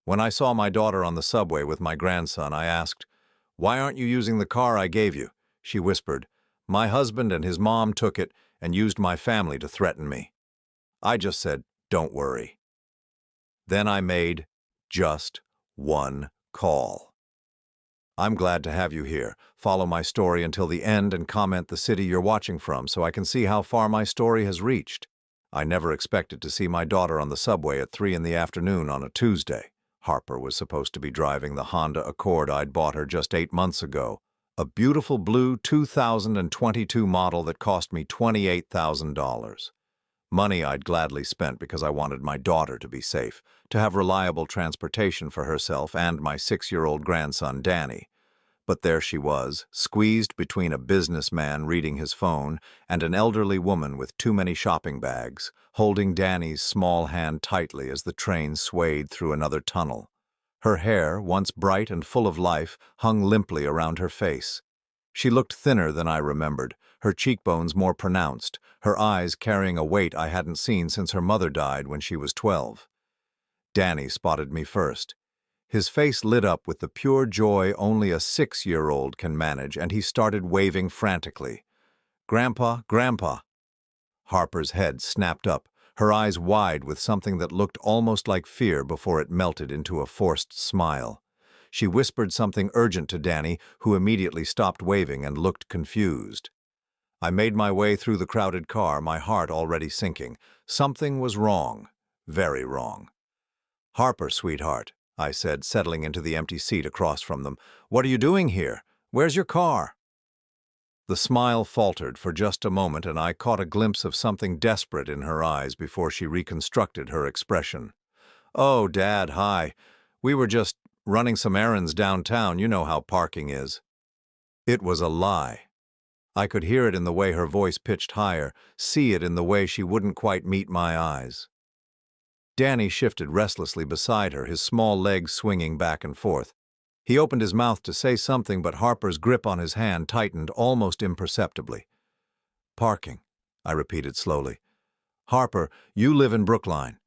When I saw my daughter on the subway with my grandson, I asked, "Why aren't you using the car I gave you?" She whispered, "My husband and his mom took it and used my family to threaten me." I just said, "Don't worry." Then I made just one call. I'm glad to have you here. Follow my story until the end and comment the city you're watching from so I can see how far my story has reached. I never expected to see my daughter on the subway at 3 in the afternoon on a Tuesday. Harper was supposed to be driving the Honda Accord I'd bought her just 8 months ago, a beautiful blue 2022 model that cost me $28,000. Money I'd gladly spent because I wanted my daughter to be safe, to have reliable transportation for herself and my 6-year-old grandson, Danny. But there she was, squeezed between a businessman reading his phone and an elderly woman with too many shopping bags, holding Danny's small hand tightly as the train swayed through another tunnel. Her hair, once bright and full of life, hung limply around her face. She looked thinner than I remembered, her cheekbones more pronounced, her eyes carrying a weight I hadn't seen since her mother died when she was 12. Danny spotted me first. His face lit up with the pure joy only a 6-year-old can manage, and he started waving frantically. "Grandpa, Grandpa!" Harper's head snapped up, her eyes wide with something that looked almost like fear before it melted into a forced smile. She whispered something urgent to Danny, who immediately stopped waving and looked confused. I made my way through the crowded car, my heart already sinking. Something was wrong, very wrong. "Harper, sweetheart," I said, settling into the empty seat across from them. "What are you doing here? Where's your car?" The smile faltered for just a moment, and I caught a glimpse of something desperate in her eyes before she reconstructed her expression. "Oh, Dad, hi. We were just running some errands downtown. You know how parking is." It was a lie. I could hear it in the way her voice pitched higher, see it in the way she wouldn't quite meet my eyes. Danny shifted restlessly beside her, his small legs swinging back and forth. He opened his mouth to say something, but Harper's grip on his hand tightened almost imperceptibly. "Parking," I repeated slowly. "Harper, you live in Brookline.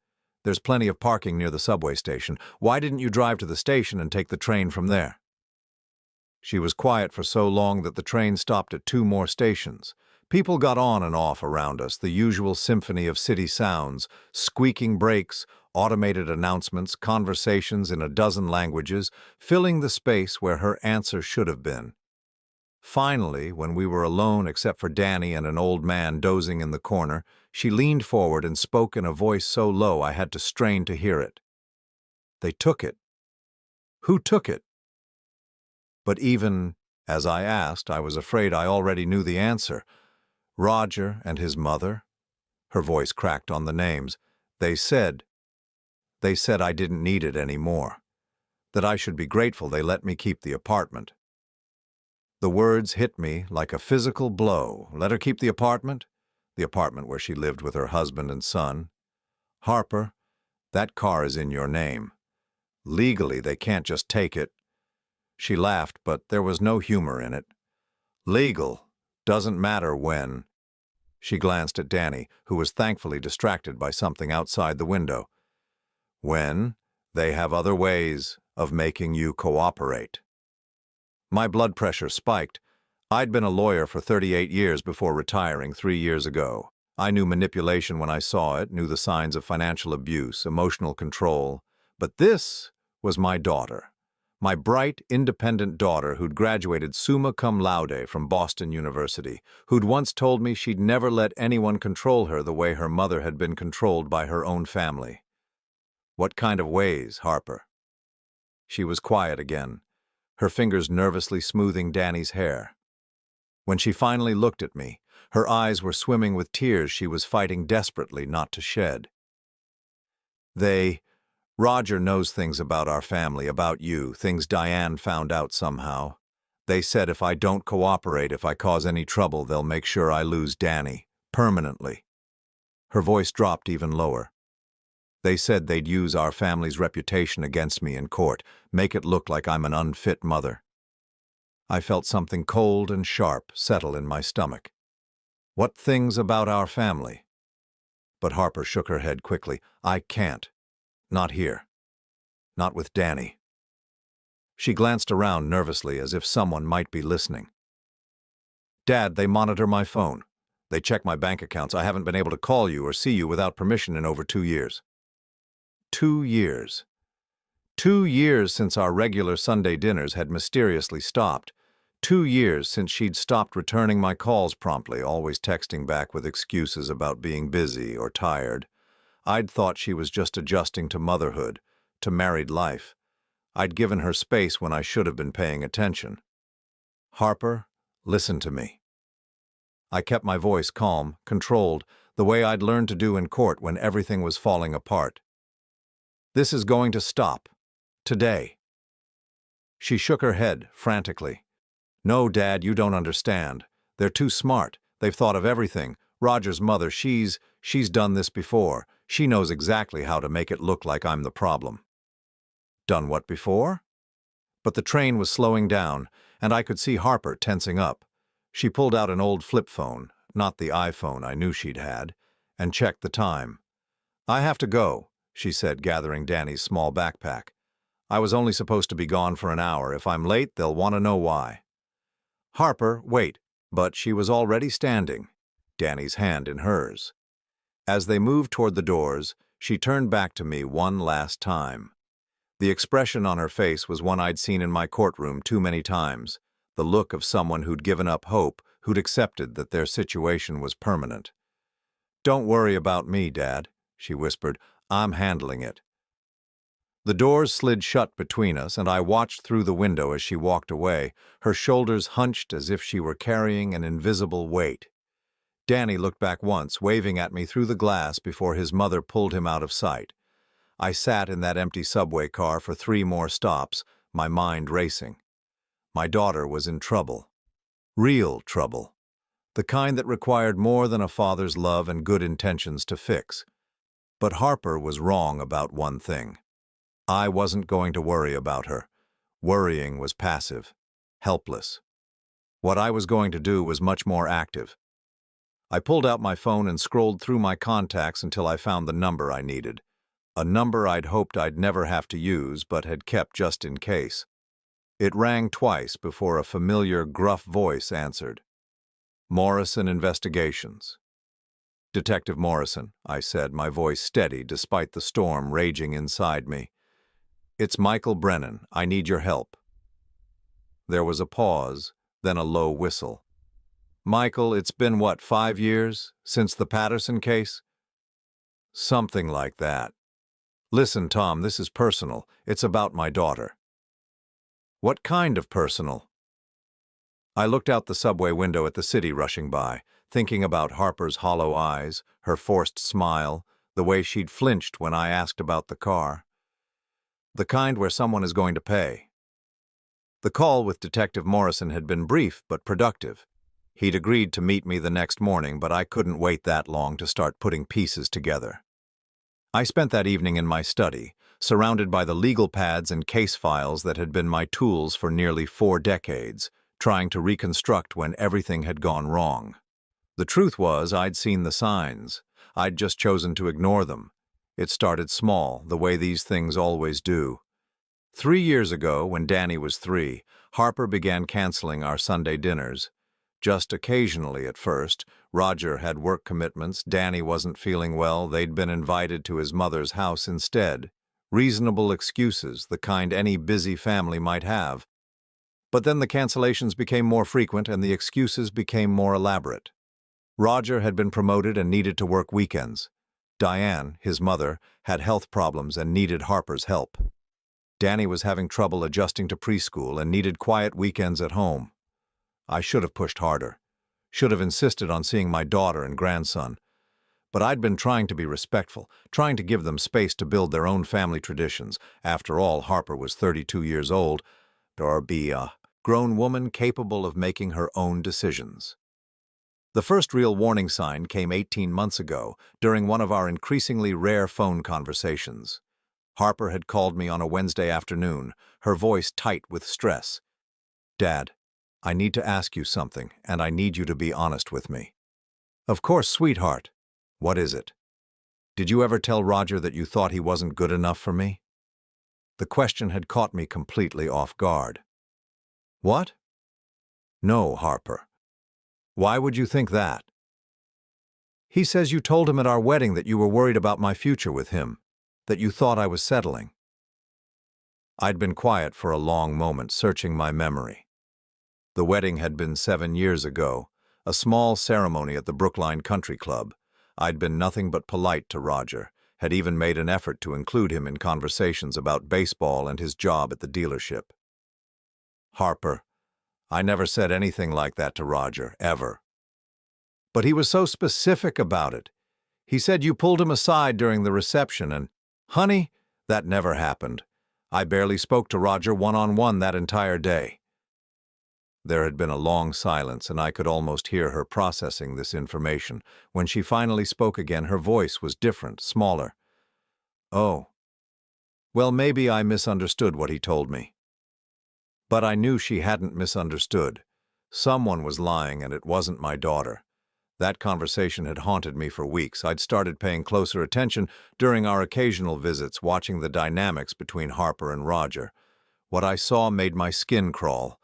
There's plenty of parking near the subway station. Why didn't you drive to the station and take the train from there?" She was quiet for so long that the train stopped at 2 more stations. People got on and off around us, the usual symphony of city sounds, squeaking brakes, automated announcements, conversations in a dozen languages, filling the space where her answer should have been. Finally, when we were alone except for Danny and an old man dozing in the corner, she leaned forward and spoke in a voice so low I had to strain to hear it. "They took it." "Who took it?" But even as I asked, I was afraid I already knew the answer. "Roger and his mother." Her voice cracked on the names. They said I didn't need it anymore. That I should be grateful they let me keep the apartment." The words hit me like a physical blow. Let her keep the apartment? The apartment where she lived with her husband and son. "Harper, that car is in your name. Legally, they can't just take it." She laughed, but there was no humor in it. "Legal doesn't matter when." She glanced at Danny, who was thankfully distracted by something outside the window. "When they have other ways of making you cooperate." My blood pressure spiked. I'd been a lawyer for 38 years before retiring 3 years ago. I knew manipulation when I saw it, knew the signs of financial abuse, emotional control. But this was my daughter. My bright, independent daughter who'd graduated summa cum laude from Boston University, who'd once told me she'd never let anyone control her the way her mother had been controlled by her own family. "What kind of ways, Harper?" She was quiet again, her fingers nervously smoothing Danny's hair. When she finally looked at me, her eyes were swimming with tears she was fighting desperately not to shed. Roger knows things about our family, about you, things Diane found out somehow. They said if I don't cooperate, if I cause any trouble, they'll make sure I lose Danny, permanently." Her voice dropped even lower. "They said they'd use our family's reputation against me in court, make it look like I'm an unfit mother." I felt something cold and sharp settle in my stomach. "What things about our family?" But Harper shook her head quickly. "I can't. Not here." Not with Danny. She glanced around nervously as if someone might be listening. Dad, they monitor my phone. They check my bank accounts. I haven't been able to call you or see you without permission in over 2 years. 2 years. 2 years since our regular Sunday dinners had mysteriously stopped. 2 years since she'd stopped returning my calls promptly, always texting back with excuses about being busy or tired. I'd thought she was just adjusting to motherhood, to married life. I'd given her space when I should have been paying attention. Harper, listen to me. I kept my voice calm, controlled, the way I'd learned to do in court when everything was falling apart. This is going to stop. Today. She shook her head, frantically. No, Dad, you don't understand. They're too smart. They've thought of everything. Roger's mother, she's done this before. She knows exactly how to make it look like I'm the problem. Done what before? But the train was slowing down, and I could see Harper tensing up. She pulled out an old flip phone, not the iPhone I knew she'd had, and checked the time. I have to go, she said, gathering Danny's small backpack. I was only supposed to be gone for an hour. If I'm late, they'll want to know why. Harper, wait. But she was already standing, Danny's hand in hers. As they moved toward the doors, she turned back to me one last time. The expression on her face was one I'd seen in my courtroom too many times, the look of someone who'd given up hope, who'd accepted that their situation was permanent. Don't worry about me, Dad, she whispered. I'm handling it. The doors slid shut between us, and I watched through the window as she walked away, her shoulders hunched as if she were carrying an invisible weight. Danny looked back once, waving at me through the glass before his mother pulled him out of sight. I sat in that empty subway car for 3 more stops, my mind racing. My daughter was in trouble. Real trouble. The kind that required more than a father's love and good intentions to fix. But Harper was wrong about one thing. I wasn't going to worry about her. Worrying was passive, helpless. What I was going to do was much more active. I pulled out my phone and scrolled through my contacts until I found the number I needed. A number I'd hoped I'd never have to use, but had kept just in case. It rang twice before a familiar, gruff voice answered. Morrison Investigations. Detective Morrison, I said, my voice steady despite the storm raging inside me. It's Michael Brennan. I need your help. There was a pause, then a low whistle. Michael, it's been, 5 years since the Patterson case? Something like that. Listen, Tom, this is personal. It's about my daughter. What kind of personal? I looked out the subway window at the city rushing by, thinking about Harper's hollow eyes, her forced smile, the way she'd flinched when I asked about the car. The kind where someone is going to pay. The call with Detective Morrison had been brief but productive. He'd agreed to meet me the next morning, but I couldn't wait that long to start putting pieces together. I spent that evening in my study, surrounded by the legal pads and case files that had been my tools for nearly 4 decades, trying to reconstruct when everything had gone wrong. The truth was, I'd seen the signs. I'd just chosen to ignore them. It started small, the way these things always do. 3 years ago, when Danny was 3, Harper began canceling our Sunday dinners. Just occasionally at first. Roger had work commitments, Danny wasn't feeling well, they'd been invited to his mother's house instead. Reasonable excuses, the kind any busy family might have. But then the cancellations became more frequent and the excuses became more elaborate. Roger had been promoted and needed to work weekends. Diane, his mother, had health problems and needed Harper's help. Danny was having trouble adjusting to preschool and needed quiet weekends at home. I should have pushed harder, should have insisted on seeing my daughter and grandson. But I'd been trying to be respectful, trying to give them space to build their own family traditions. After all, Harper was 32 years old, or be a grown woman capable of making her own decisions. The first real warning sign came 18 months ago, during one of our increasingly rare phone conversations. Harper had called me on a Wednesday afternoon, her voice tight with stress. Dad, I need to ask you something, and I need you to be honest with me. Of course, sweetheart. What is it? Did you ever tell Roger that you thought he wasn't good enough for me? The question had caught me completely off guard. What? No, Harper. Why would you think that? He says you told him at our wedding that you were worried about my future with him, that you thought I was settling. I'd been quiet for a long moment, searching my memory. The wedding had been 7 years ago, a small ceremony at the Brookline Country Club. I'd been nothing but polite to Roger, had even made an effort to include him in conversations about baseball and his job at the dealership. Harper, I never said anything like that to Roger, ever. But he was so specific about it. He said you pulled him aside during the reception and, honey, that never happened. I barely spoke to Roger one-on-one that entire day. There had been a long silence, and I could almost hear her processing this information. When she finally spoke again, her voice was different, smaller. Oh. Well, maybe I misunderstood what he told me. But I knew she hadn't misunderstood. Someone was lying, and it wasn't my daughter. That conversation had haunted me for weeks. I'd started paying closer attention during our occasional visits, watching the dynamics between Harper and Roger. What I saw made my skin crawl.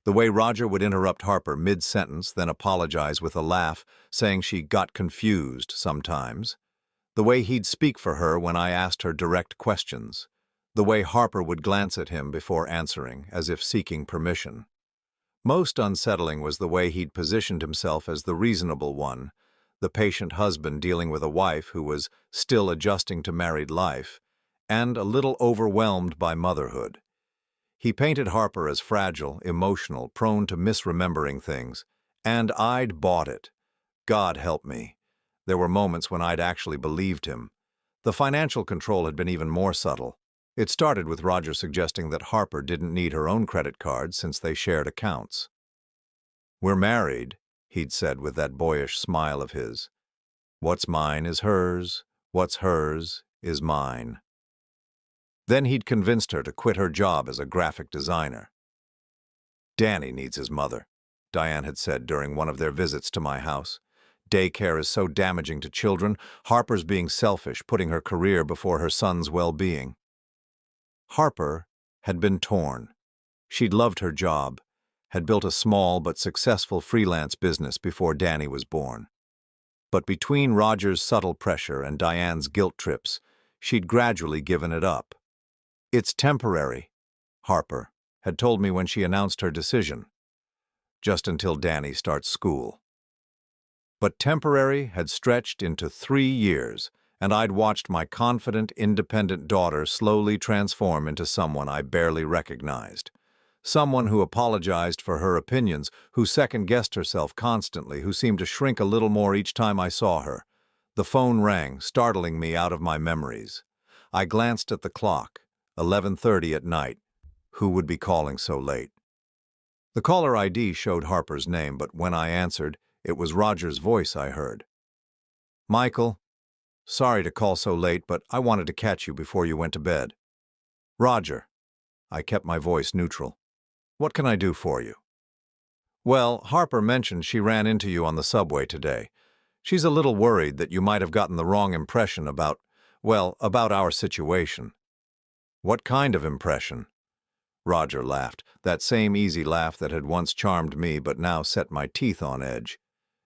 The way Roger would interrupt Harper mid-sentence, then apologize with a laugh, saying she got confused sometimes. The way he'd speak for her when I asked her direct questions. The way Harper would glance at him before answering, as if seeking permission. Most unsettling was the way he'd positioned himself as the reasonable one, the patient husband dealing with a wife who was still adjusting to married life, and a little overwhelmed by motherhood. He painted Harper as fragile, emotional, prone to misremembering things, and I'd bought it. God help me. There were moments when I'd actually believed him. The financial control had been even more subtle. It started with Roger suggesting that Harper didn't need her own credit card since they shared accounts. We're married, he'd said with that boyish smile of his. What's mine is hers, what's hers is mine. Then he'd convinced her to quit her job as a graphic designer. Danny needs his mother, Diane had said during one of their visits to my house. Daycare is so damaging to children. Harper's being selfish, putting her career before her son's well-being. Harper had been torn. She'd loved her job, had built a small but successful freelance business before Danny was born. But between Roger's subtle pressure and Diane's guilt trips, she'd gradually given it up. It's temporary, Harper had told me when she announced her decision, just until Danny starts school. But temporary had stretched into 3 years, and I'd watched my confident, independent daughter slowly transform into someone I barely recognized. Someone who apologized for her opinions, who second-guessed herself constantly, who seemed to shrink a little more each time I saw her. The phone rang, startling me out of my memories. I glanced at the clock. 11:30 at night. Who would be calling so late? The caller ID showed Harper's name, but when I answered, it was Roger's voice I heard. Michael, sorry to call so late, but I wanted to catch you before you went to bed. Roger. I kept my voice neutral. What can I do for you? Well, Harper mentioned she ran into you on the subway today. She's a little worried that you might have gotten the wrong impression about our situation. What kind of impression? Roger laughed, that same easy laugh that had once charmed me but now set my teeth on edge.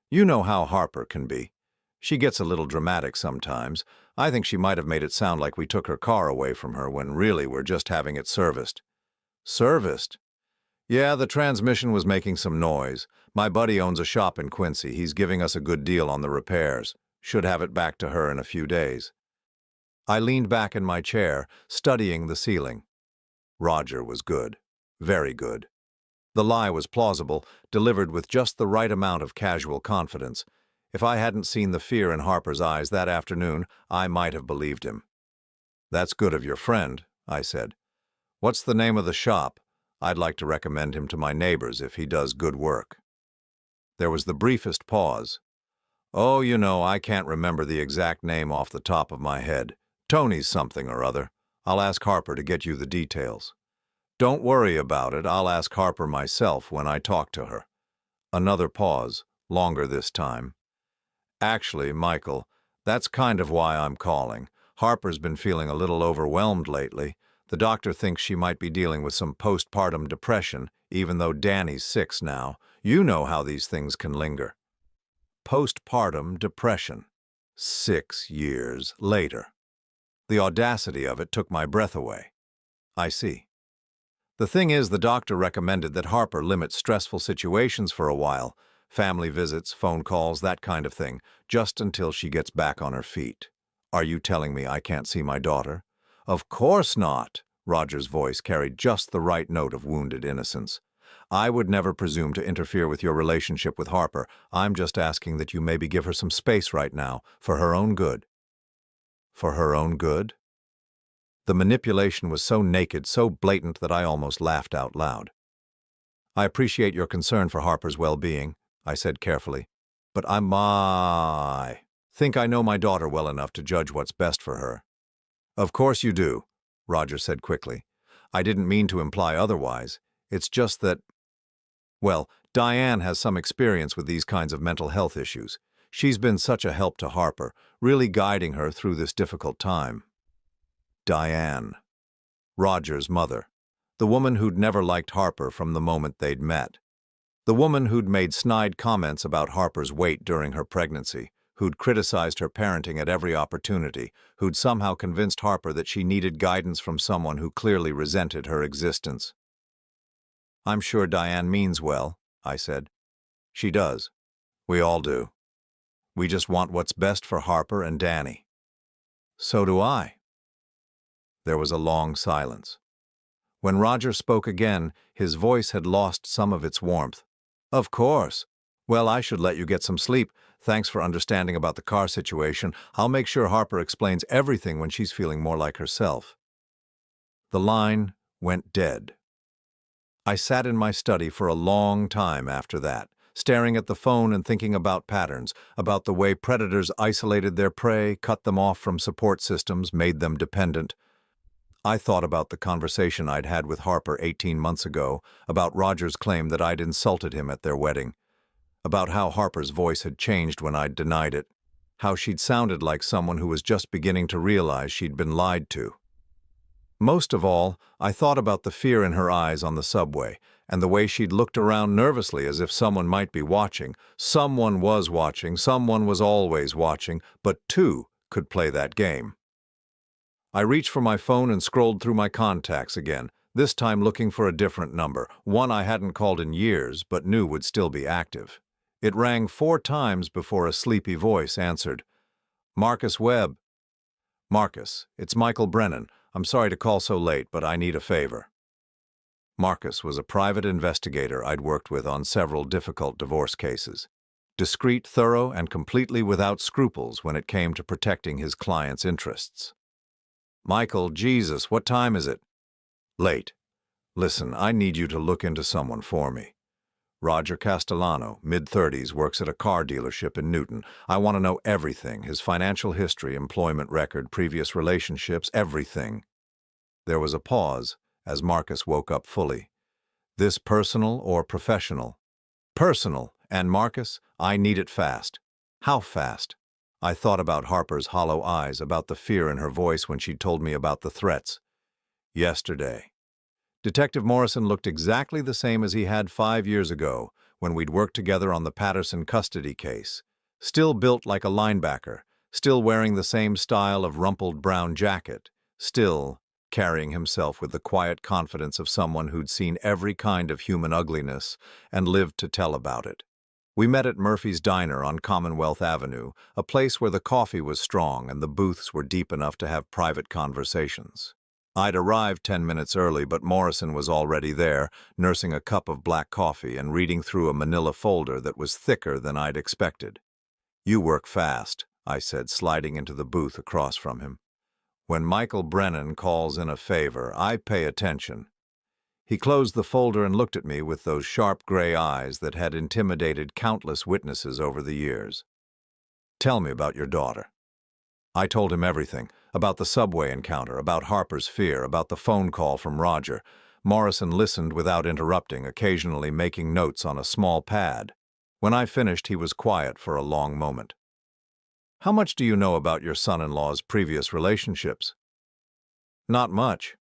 You know how Harper can be. She gets a little dramatic sometimes. I think she might have made it sound like we took her car away from her when really we're just having it serviced. Serviced? Yeah, the transmission was making some noise. My buddy owns a shop in Quincy. He's giving us a good deal on the repairs. Should have it back to her in a few days. I leaned back in my chair, studying the ceiling. Roger was good. Very good. The lie was plausible, delivered with just the right amount of casual confidence. If I hadn't seen the fear in Harper's eyes that afternoon, I might have believed him. That's good of your friend, I said. What's the name of the shop? I'd like to recommend him to my neighbors if he does good work. There was the briefest pause. Oh, you know, I can't remember the exact name off the top of my head. Tony's something or other. I'll ask Harper to get you the details. Don't worry about it. I'll ask Harper myself when I talk to her. Another pause, longer this time. Actually, Michael, that's kind of why I'm calling. Harper's been feeling a little overwhelmed lately. The doctor thinks she might be dealing with some postpartum depression, even though Danny's 6 now. You know how these things can linger. Postpartum depression. 6 years later. The audacity of it took my breath away. I see. The thing is, the doctor recommended that Harper limit stressful situations for a while, family visits, phone calls, that kind of thing, just until she gets back on her feet. Are you telling me I can't see my daughter? Of course not. Roger's voice carried just the right note of wounded innocence. I would never presume to interfere with your relationship with Harper. I'm just asking that you maybe give her some space right now, for her own good. For her own good? The manipulation was so naked, so blatant that I almost laughed out loud. I appreciate your concern for Harper's well-being, I said carefully, but I think I know my daughter well enough to judge what's best for her. Of course you do, Roger said quickly. I didn't mean to imply otherwise. It's just that, well, Diane has some experience with these kinds of mental health issues. She's been such a help to Harper, really guiding her through this difficult time. Diane. Roger's mother. The woman who'd never liked Harper from the moment they'd met. The woman who'd made snide comments about Harper's weight during her pregnancy, who'd criticized her parenting at every opportunity, who'd somehow convinced Harper that she needed guidance from someone who clearly resented her existence. I'm sure Diane means well, I said. She does. We all do. We just want what's best for Harper and Danny. So do I. There was a long silence. When Roger spoke again, his voice had lost some of its warmth. Of course. Well, I should let you get some sleep. Thanks for understanding about the car situation. I'll make sure Harper explains everything when she's feeling more like herself. The line went dead. I sat in my study for a long time after that, staring at the phone and thinking about patterns, about the way predators isolated their prey, cut them off from support systems, made them dependent. I thought about the conversation I'd had with Harper 18 months ago, about Roger's claim that I'd insulted him at their wedding, about how Harper's voice had changed when I'd denied it, how she'd sounded like someone who was just beginning to realize she'd been lied to. Most of all, I thought about the fear in her eyes on the subway, and the way she'd looked around nervously as if someone might be watching. Someone was watching, someone was always watching, but two could play that game. I reached for my phone and scrolled through my contacts again, this time looking for a different number, one I hadn't called in years but knew would still be active. It rang 4 times before a sleepy voice answered. Marcus Webb. Marcus, it's Michael Brennan. I'm sorry to call so late, but I need a favor. Marcus was a private investigator I'd worked with on several difficult divorce cases. Discreet, thorough, and completely without scruples when it came to protecting his clients' interests. Michael, Jesus, what time is it? Late. Listen, I need you to look into someone for me. Roger Castellano, mid-30s, works at a car dealership in Newton. I want to know everything, his financial history, employment record, previous relationships, everything. There was a pause as Marcus woke up fully. This personal or professional? Personal, and Marcus, I need it fast. How fast? I thought about Harper's hollow eyes, about the fear in her voice when she'd told me about the threats. Yesterday. Detective Morrison looked exactly the same as he had 5 years ago, when we'd worked together on the Patterson custody case. Still built like a linebacker, still wearing the same style of rumpled brown jacket, still carrying himself with the quiet confidence of someone who'd seen every kind of human ugliness and lived to tell about it. We met at Murphy's Diner on Commonwealth Avenue, a place where the coffee was strong and the booths were deep enough to have private conversations. I'd arrived 10 minutes early, but Morrison was already there, nursing a cup of black coffee and reading through a manila folder that was thicker than I'd expected. You work fast, I said, sliding into the booth across from him. When Michael Brennan calls in a favor, I pay attention. He closed the folder and looked at me with those sharp gray eyes that had intimidated countless witnesses over the years. Tell me about your daughter. I told him everything, about the subway encounter, about Harper's fear, about the phone call from Roger. Morrison listened without interrupting, occasionally making notes on a small pad. When I finished, he was quiet for a long moment. How much do you know about your son-in-law's previous relationships? Not much.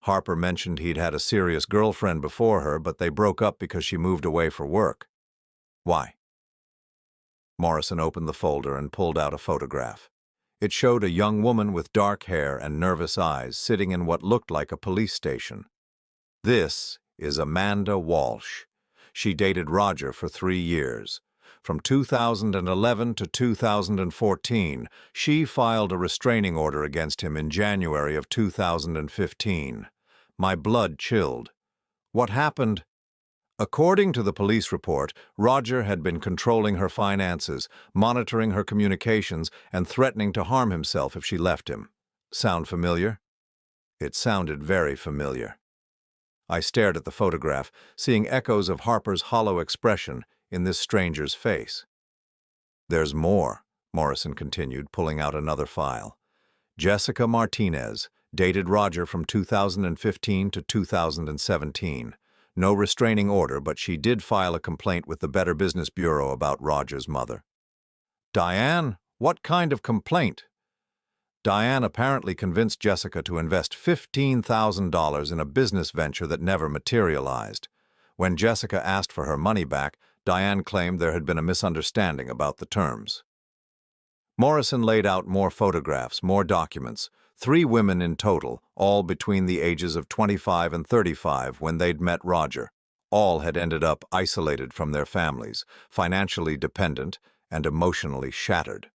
Harper mentioned he'd had a serious girlfriend before her, but they broke up because she moved away for work. Why? Morrison opened the folder and pulled out a photograph. It showed a young woman with dark hair and nervous eyes sitting in what looked like a police station. This is Amanda Walsh. She dated Roger for 3 years. From 2011 to 2014, she filed a restraining order against him in January of 2015. My blood chilled. What happened? According to the police report, Roger had been controlling her finances, monitoring her communications, and threatening to harm himself if she left him. Sound familiar? It sounded very familiar. I stared at the photograph, seeing echoes of Harper's hollow expression in this stranger's face. There's more, Morrison continued, pulling out another file. Jessica Martinez dated Roger from 2015 to 2017. No restraining order, but she did file a complaint with the Better Business Bureau about Roger's mother. Diane, what kind of complaint? Diane apparently convinced Jessica to invest $15,000 in a business venture that never materialized. When Jessica asked for her money back, Diane claimed there had been a misunderstanding about the terms. Morrison laid out more photographs, more documents. 3 women in total, all between the ages of 25 and 35 when they'd met Roger. All had ended up isolated from their families, financially dependent, and emotionally shattered.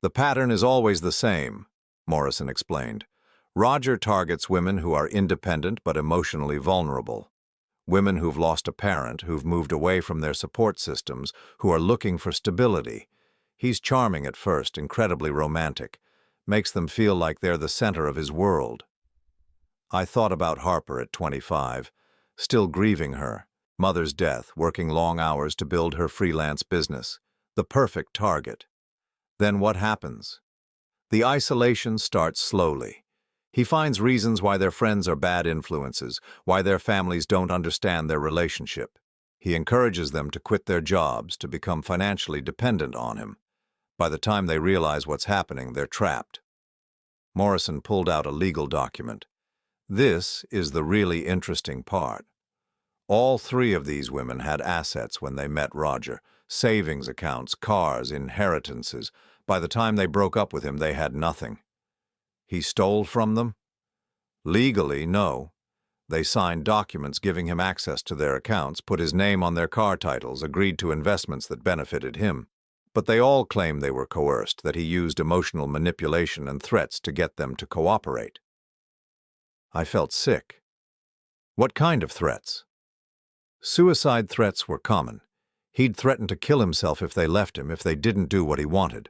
The pattern is always the same, Morrison explained. Roger targets women who are independent but emotionally vulnerable. Women who've lost a parent, who've moved away from their support systems, who are looking for stability. He's charming at first, incredibly romantic, makes them feel like they're the center of his world. I thought about Harper at 25, still grieving her, mother's death, working long hours to build her freelance business, the perfect target. Then what happens? The isolation starts slowly. He finds reasons why their friends are bad influences, why their families don't understand their relationship. He encourages them to quit their jobs, to become financially dependent on him. By the time they realize what's happening, they're trapped. Morrison pulled out a legal document. This is the really interesting part. All 3 of these women had assets when they met Roger. Savings accounts, cars, inheritances. By the time they broke up with him, they had nothing. He stole from them? Legally, no. They signed documents giving him access to their accounts, put his name on their car titles, agreed to investments that benefited him. But they all claim they were coerced, that he used emotional manipulation and threats to get them to cooperate. I felt sick. What kind of threats? Suicide threats were common. He'd threaten to kill himself if they left him, if they didn't do what he wanted.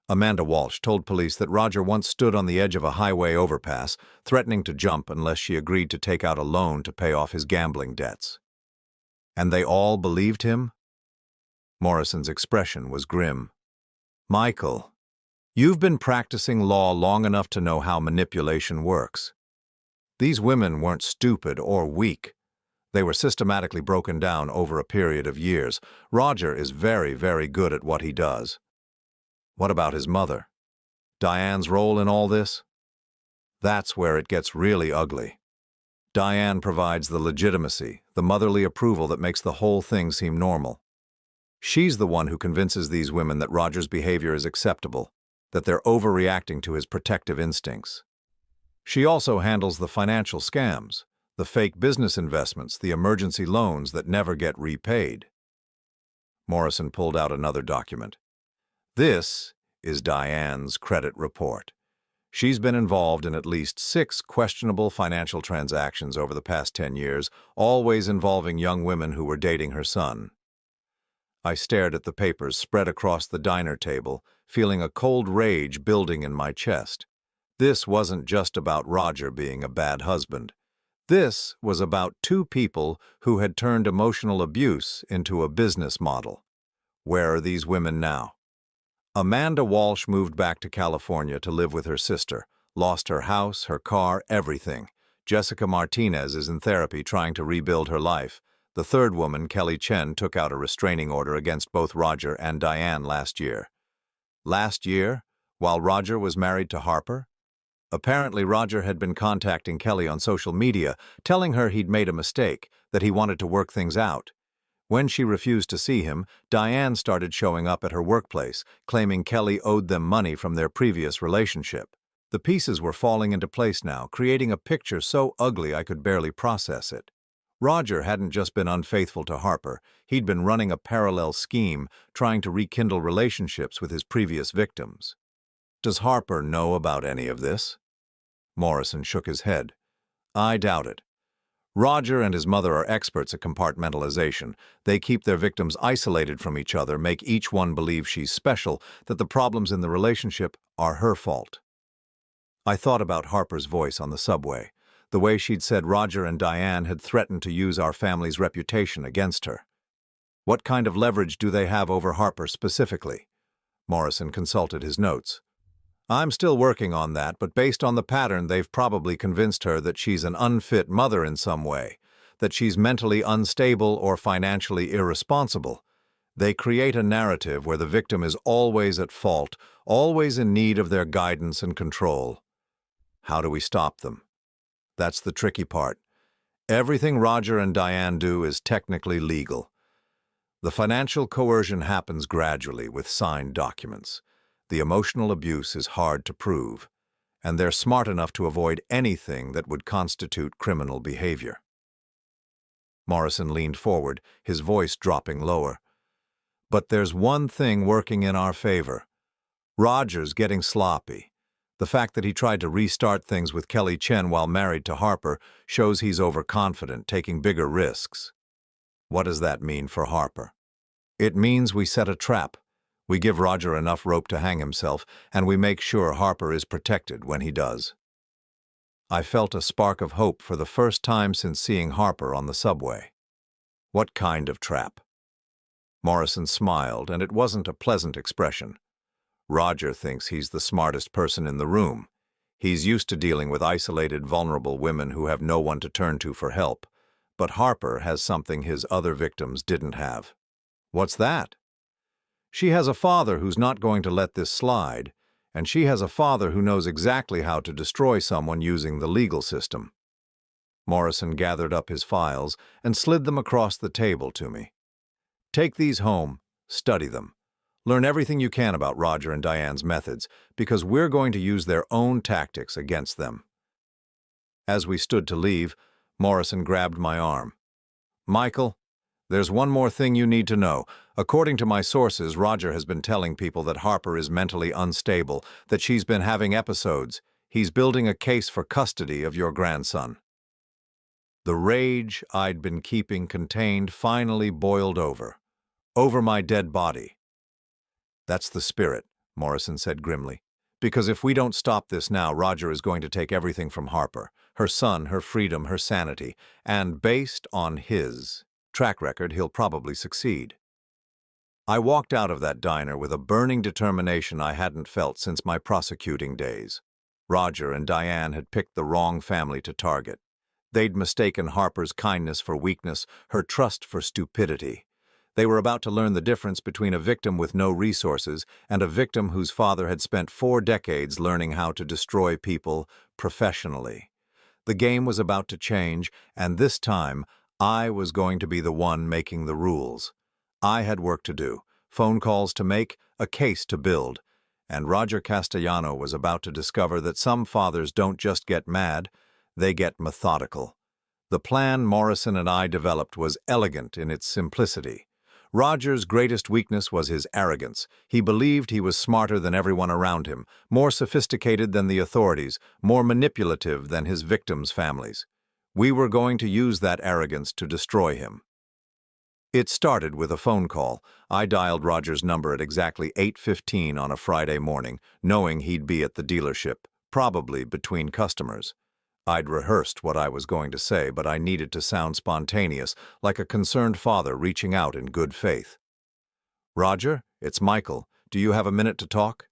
Amanda Walsh told police that Roger once stood on the edge of a highway overpass, threatening to jump unless she agreed to take out a loan to pay off his gambling debts. And they all believed him? Morrison's expression was grim. Michael, you've been practicing law long enough to know how manipulation works. These women weren't stupid or weak. They were systematically broken down over a period of years. Roger is very, very good at what he does. What about his mother? Diane's role in all this? That's where it gets really ugly. Diane provides the legitimacy, the motherly approval that makes the whole thing seem normal. She's the one who convinces these women that Roger's behavior is acceptable, that they're overreacting to his protective instincts. She also handles the financial scams, the fake business investments, the emergency loans that never get repaid. Morrison pulled out another document. This is Diane's credit report. She's been involved in at least 6 questionable financial transactions over the past 10 years, always involving young women who were dating her son. I stared at the papers spread across the diner table, feeling a cold rage building in my chest. This wasn't just about Roger being a bad husband. This was about 2 people who had turned emotional abuse into a business model. Where are these women now? Amanda Walsh moved back to California to live with her sister, lost her house, her car, everything. Jessica Martinez is in therapy trying to rebuild her life. The 3rd woman, Kelly Chen, took out a restraining order against both Roger and Diane last year. Last year, while Roger was married to Harper? Apparently, Roger had been contacting Kelly on social media, telling her he'd made a mistake, that he wanted to work things out. When she refused to see him, Diane started showing up at her workplace, claiming Kelly owed them money from their previous relationship. The pieces were falling into place now, creating a picture so ugly I could barely process it. Roger hadn't just been unfaithful to Harper, he'd been running a parallel scheme, trying to rekindle relationships with his previous victims. Does Harper know about any of this? Morrison shook his head. I doubt it. Roger and his mother are experts at compartmentalization. They keep their victims isolated from each other, make each one believe she's special, that the problems in the relationship are her fault. I thought about Harper's voice on the subway, the way she'd said Roger and Diane had threatened to use our family's reputation against her. What kind of leverage do they have over Harper specifically? Morrison consulted his notes. I'm still working on that, but based on the pattern, they've probably convinced her that she's an unfit mother in some way, that she's mentally unstable or financially irresponsible. They create a narrative where the victim is always at fault, always in need of their guidance and control. How do we stop them? That's the tricky part. Everything Roger and Diane do is technically legal. The financial coercion happens gradually with signed documents. The emotional abuse is hard to prove, and they're smart enough to avoid anything that would constitute criminal behavior. Morrison leaned forward, his voice dropping lower. But there's one thing working in our favor. Roger's getting sloppy. The fact that he tried to restart things with Kelly Chen while married to Harper shows he's overconfident, taking bigger risks. What does that mean for Harper? It means we set a trap. We give Roger enough rope to hang himself, and we make sure Harper is protected when he does. I felt a spark of hope for the first time since seeing Harper on the subway. What kind of trap? Morrison smiled, and it wasn't a pleasant expression. Roger thinks he's the smartest person in the room. He's used to dealing with isolated, vulnerable women who have no one to turn to for help. But Harper has something his other victims didn't have. What's that? She has a father who's not going to let this slide, and she has a father who knows exactly how to destroy someone using the legal system. Morrison gathered up his files and slid them across the table to me. Take these home, study them. Learn everything you can about Roger and Diane's methods, because we're going to use their own tactics against them. As we stood to leave, Morrison grabbed my arm. Michael, there's one more thing you need to know. According to my sources, Roger has been telling people that Harper is mentally unstable, that she's been having episodes. He's building a case for custody of your grandson. The rage I'd been keeping contained finally boiled over my dead body. That's the spirit, Morrison said grimly. Because if we don't stop this now, Roger is going to take everything from Harper, her son, her freedom, her sanity, and based on his track record, he'll probably succeed. I walked out of that diner with a burning determination I hadn't felt since my prosecuting days. Roger and Diane had picked the wrong family to target. They'd mistaken Harper's kindness for weakness, her trust for stupidity. They were about to learn the difference between a victim with no resources and a victim whose father had spent 4 decades learning how to destroy people professionally. The game was about to change, and this time, I was going to be the one making the rules. I had work to do, phone calls to make, a case to build, and Roger Castellano was about to discover that some fathers don't just get mad, they get methodical. The plan Morrison and I developed was elegant in its simplicity. Roger's greatest weakness was his arrogance. He believed he was smarter than everyone around him, more sophisticated than the authorities, more manipulative than his victims' families. We were going to use that arrogance to destroy him. It started with a phone call. I dialed Roger's number at exactly 8:15 on a Friday morning, knowing he'd be at the dealership, probably between customers. I'd rehearsed what I was going to say, but I needed to sound spontaneous, like a concerned father reaching out in good faith. Roger, it's Michael. Do you have a minute to talk?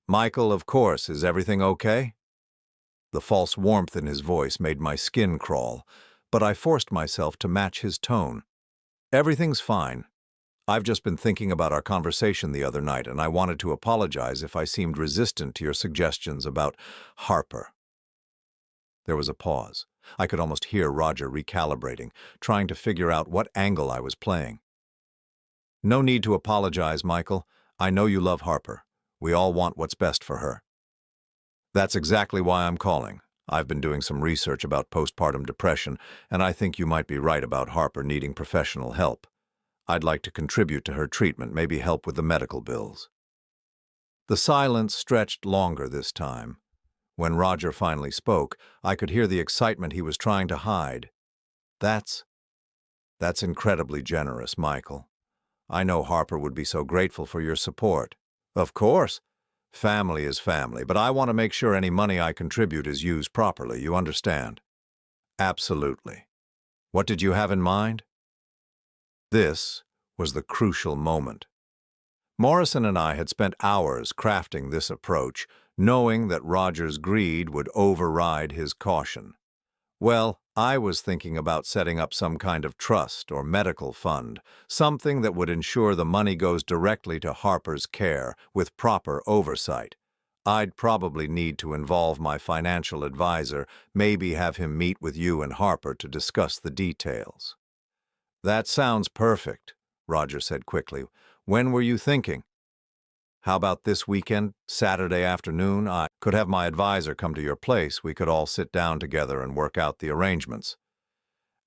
Michael, of course. Is everything okay? The false warmth in his voice made my skin crawl, but I forced myself to match his tone. Everything's fine. I've just been thinking about our conversation the other night, and I wanted to apologize if I seemed resistant to your suggestions about Harper. There was a pause. I could almost hear Roger recalibrating, trying to figure out what angle I was playing. No need to apologize, Michael. I know you love Harper. We all want what's best for her. That's exactly why I'm calling. I've been doing some research about postpartum depression, and I think you might be right about Harper needing professional help. I'd like to contribute to her treatment, maybe help with the medical bills. The silence stretched longer this time. When Roger finally spoke, I could hear the excitement he was trying to hide. That's incredibly generous, Michael. I know Harper would be so grateful for your support. Of course. Family is family, but I want to make sure any money I contribute is used properly, you understand? Absolutely. What did you have in mind? This was the crucial moment. Morrison and I had spent hours crafting this approach, knowing that Roger's greed would override his caution. Well, I was thinking about setting up some kind of trust or medical fund, something that would ensure the money goes directly to Harper's care with proper oversight. I'd probably need to involve my financial advisor, maybe have him meet with you and Harper to discuss the details. That sounds perfect, Roger said quickly. When were you thinking? How about this weekend, Saturday afternoon? I could have my advisor come to your place. We could all sit down together and work out the arrangements.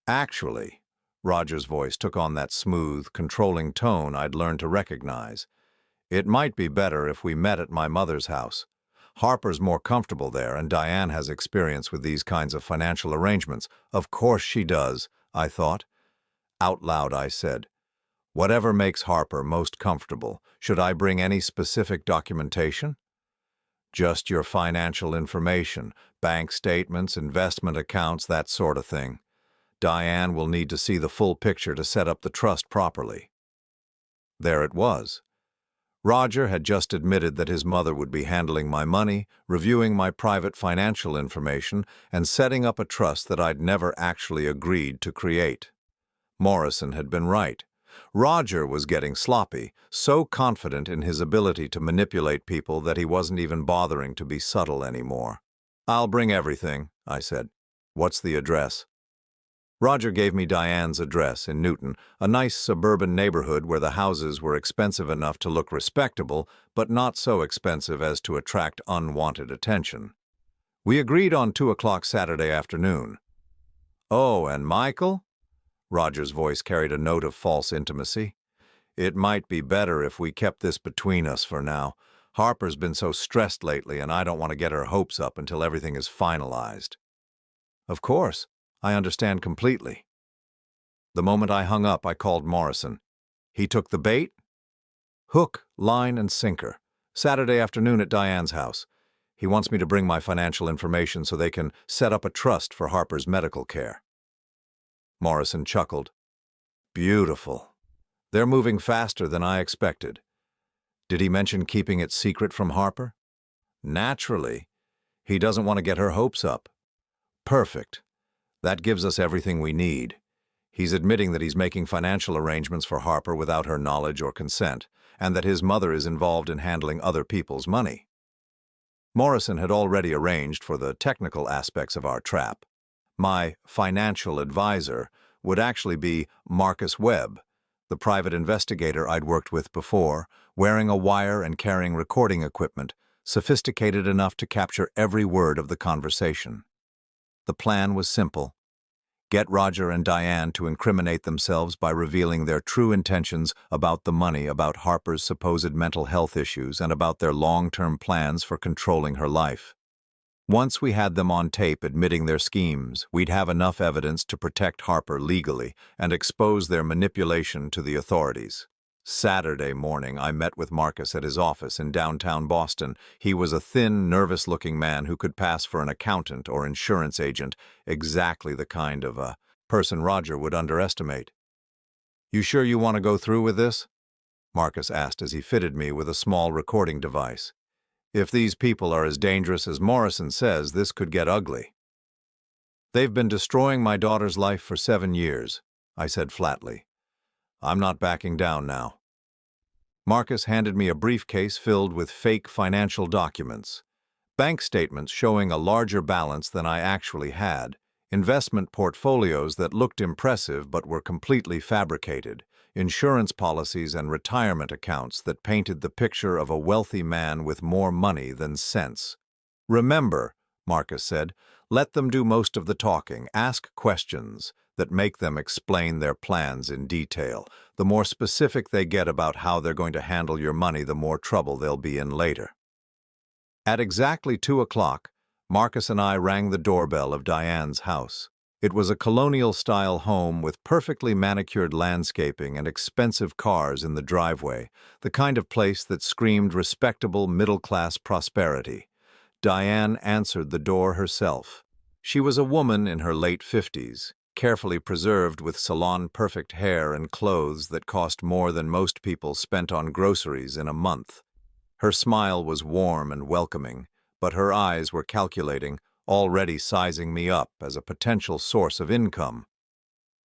Actually, Roger's voice took on that smooth, controlling tone I'd learned to recognize. It might be better if we met at my mother's house. Harper's more comfortable there, and Diane has experience with these kinds of financial arrangements. Of course she does, I thought. Out loud I said, whatever makes Harper most comfortable. Should I bring any specific documentation? Just your financial information, bank statements, investment accounts, that sort of thing. Diane will need to see the full picture to set up the trust properly. There it was. Roger had just admitted that his mother would be handling my money, reviewing my private financial information, and setting up a trust that I'd never actually agreed to create. Morrison had been right. Roger was getting sloppy, so confident in his ability to manipulate people that he wasn't even bothering to be subtle anymore. I'll bring everything, I said. What's the address? Roger gave me Diane's address in Newton, a nice suburban neighborhood where the houses were expensive enough to look respectable, but not so expensive as to attract unwanted attention. We agreed on 2 o'clock Saturday afternoon. Oh, and Michael? Roger's voice carried a note of false intimacy. It might be better if we kept this between us for now. Harper's been so stressed lately, and I don't want to get her hopes up until everything is finalized. Of course, I understand completely. The moment I hung up, I called Morrison. He took the bait? Hook, line, and sinker. Saturday afternoon at Diane's house. He wants me to bring my financial information so they can set up a trust for Harper's medical care. Morrison chuckled. Beautiful. They're moving faster than I expected. Did he mention keeping it secret from Harper? Naturally. He doesn't want to get her hopes up. Perfect. That gives us everything we need. He's admitting that he's making financial arrangements for Harper without her knowledge or consent, and that his mother is involved in handling other people's money. Morrison had already arranged for the technical aspects of our trap. My financial advisor would actually be Marcus Webb, the private investigator I'd worked with before, wearing a wire and carrying recording equipment, sophisticated enough to capture every word of the conversation. The plan was simple. Get Roger and Diane to incriminate themselves by revealing their true intentions about the money, about Harper's supposed mental health issues, and about their long-term plans for controlling her life. Once we had them on tape admitting their schemes, we'd have enough evidence to protect Harper legally and expose their manipulation to the authorities. Saturday morning, I met with Marcus at his office in downtown Boston. He was a thin, nervous-looking man who could pass for an accountant or insurance agent, exactly the kind of person Roger would underestimate. "You sure you want to go through with this?" Marcus asked as he fitted me with a small recording device. "If these people are as dangerous as Morrison says, this could get ugly." "They've been destroying my daughter's life for 7 years," I said flatly. I'm not backing down now. Marcus handed me a briefcase filled with fake financial documents. Bank statements showing a larger balance than I actually had, investment portfolios that looked impressive but were completely fabricated, insurance policies and retirement accounts that painted the picture of a wealthy man with more money than sense. Remember, Marcus said, let them do most of the talking. Ask questions that make them explain their plans in detail. The more specific they get about how they're going to handle your money, the more trouble they'll be in later. At exactly 2 o'clock, Marcus and I rang the doorbell of Diane's house. It was a colonial-style home with perfectly manicured landscaping and expensive cars in the driveway, the kind of place that screamed respectable middle-class prosperity. Diane answered the door herself. She was a woman in her late 50s, carefully preserved with salon-perfect hair and clothes that cost more than most people spent on groceries in a month. Her smile was warm and welcoming, but her eyes were calculating, already sizing me up as a potential source of income.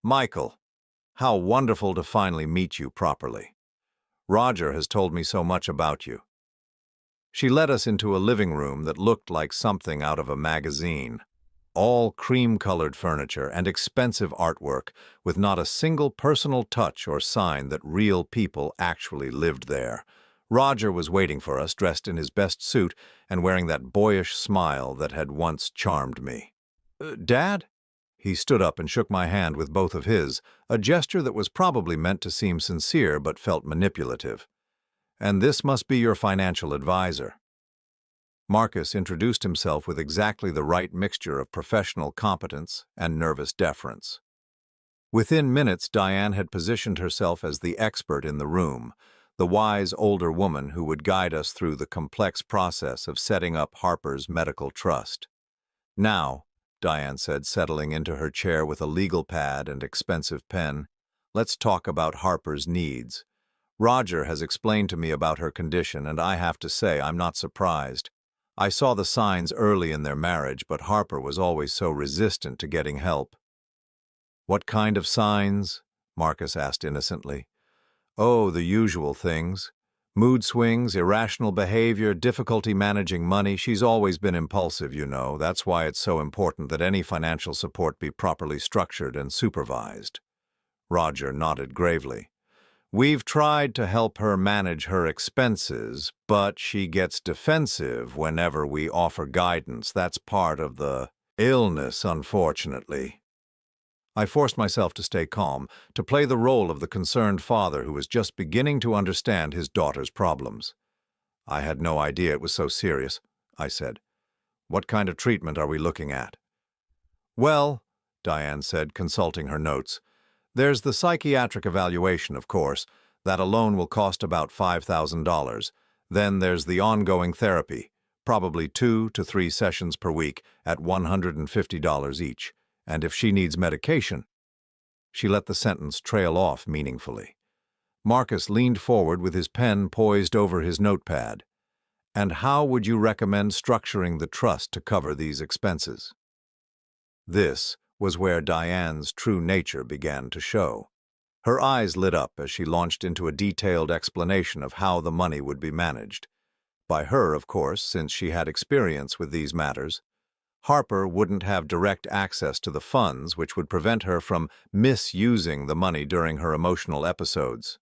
"Michael, how wonderful to finally meet you properly. Roger has told me so much about you." She led us into a living room that looked like something out of a magazine. All cream-colored furniture and expensive artwork, with not a single personal touch or sign that real people actually lived there. Roger was waiting for us, dressed in his best suit and wearing that boyish smile that had once charmed me. "Dad?" He stood up and shook my hand with both of his, a gesture that was probably meant to seem sincere but felt manipulative. "And this must be your financial advisor." Marcus introduced himself with exactly the right mixture of professional competence and nervous deference. Within minutes, Diane had positioned herself as the expert in the room, the wise older woman who would guide us through the complex process of setting up Harper's medical trust. "Now," Diane said, settling into her chair with a legal pad and expensive pen, "let's talk about Harper's needs. Roger has explained to me about her condition, and I have to say I'm not surprised. I saw the signs early in their marriage, but Harper was always so resistant to getting help." "What kind of signs?" Marcus asked innocently. "Oh, the usual things. Mood swings, irrational behavior, difficulty managing money. She's always been impulsive, you know. That's why it's so important that any financial support be properly structured and supervised." Roger nodded gravely. "We've tried to help her manage her expenses, but she gets defensive whenever we offer guidance. That's part of the illness, unfortunately." I forced myself to stay calm, to play the role of the concerned father who was just beginning to understand his daughter's problems. "I had no idea it was so serious," I said. "What kind of treatment are we looking at?" "Well," Diane said, consulting her notes, "there's the psychiatric evaluation, of course. That alone will cost about $5,000. Then there's the ongoing therapy, probably 2 to 3 sessions per week at $150 each. And if she needs medication—" She let the sentence trail off meaningfully. Marcus leaned forward with his pen poised over his notepad. "And how would you recommend structuring the trust to cover these expenses?" This was where Diane's true nature began to show. Her eyes lit up as she launched into a detailed explanation of how the money would be managed. By her, of course, since she had experience with these matters. Harper wouldn't have direct access to the funds, which would prevent her from misusing the money during her emotional episodes.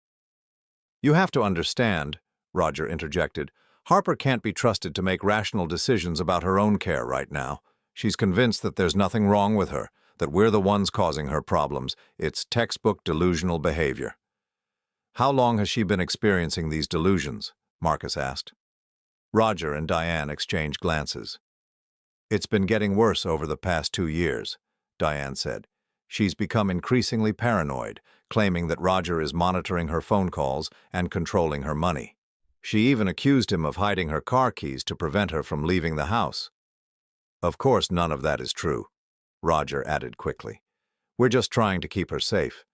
"You have to understand," Roger interjected, "Harper can't be trusted to make rational decisions about her own care right now. She's convinced that there's nothing wrong with her, that we're the ones causing her problems. It's textbook delusional behavior." "How long has she been experiencing these delusions?" Marcus asked. Roger and Diane exchanged glances. "It's been getting worse over the past 2 years," Diane said. "She's become increasingly paranoid, claiming that Roger is monitoring her phone calls and controlling her money. She even accused him of hiding her car keys to prevent her from leaving the house." "Of course, none of that is true," Roger added quickly. "We're just trying to keep her safe.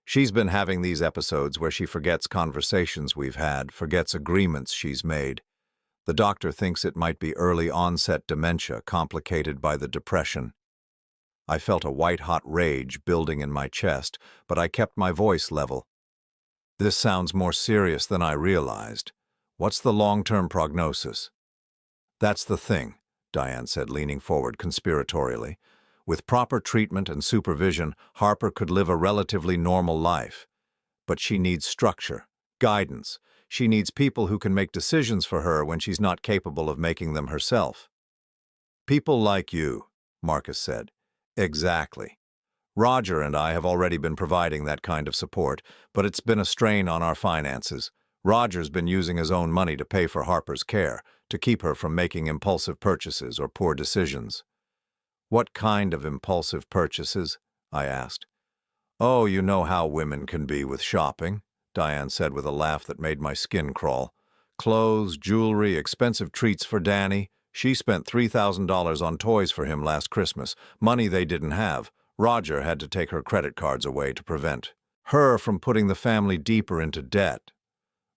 She's been having these episodes where she forgets conversations we've had, forgets agreements she's made. The doctor thinks it might be early-onset dementia complicated by the depression." I felt a white-hot rage building in my chest, but I kept my voice level. This sounds more serious than I realized. What's the long-term prognosis? That's the thing, Diane said, leaning forward conspiratorially. With proper treatment and supervision, Harper could live a relatively normal life. But she needs structure, guidance. She needs people who can make decisions for her when she's not capable of making them herself. People like you, Marcus said. Exactly. Roger and I have already been providing that kind of support, but it's been a strain on our finances. Roger's been using his own money to pay for Harper's care, to keep her from making impulsive purchases or poor decisions. What kind of impulsive purchases? I asked. Oh, you know how women can be with shopping, Diane said with a laugh that made my skin crawl. Clothes, jewelry, expensive treats for Danny. She spent $3,000 on toys for him last Christmas, money they didn't have. Roger had to take her credit cards away to prevent her from putting the family deeper into debt.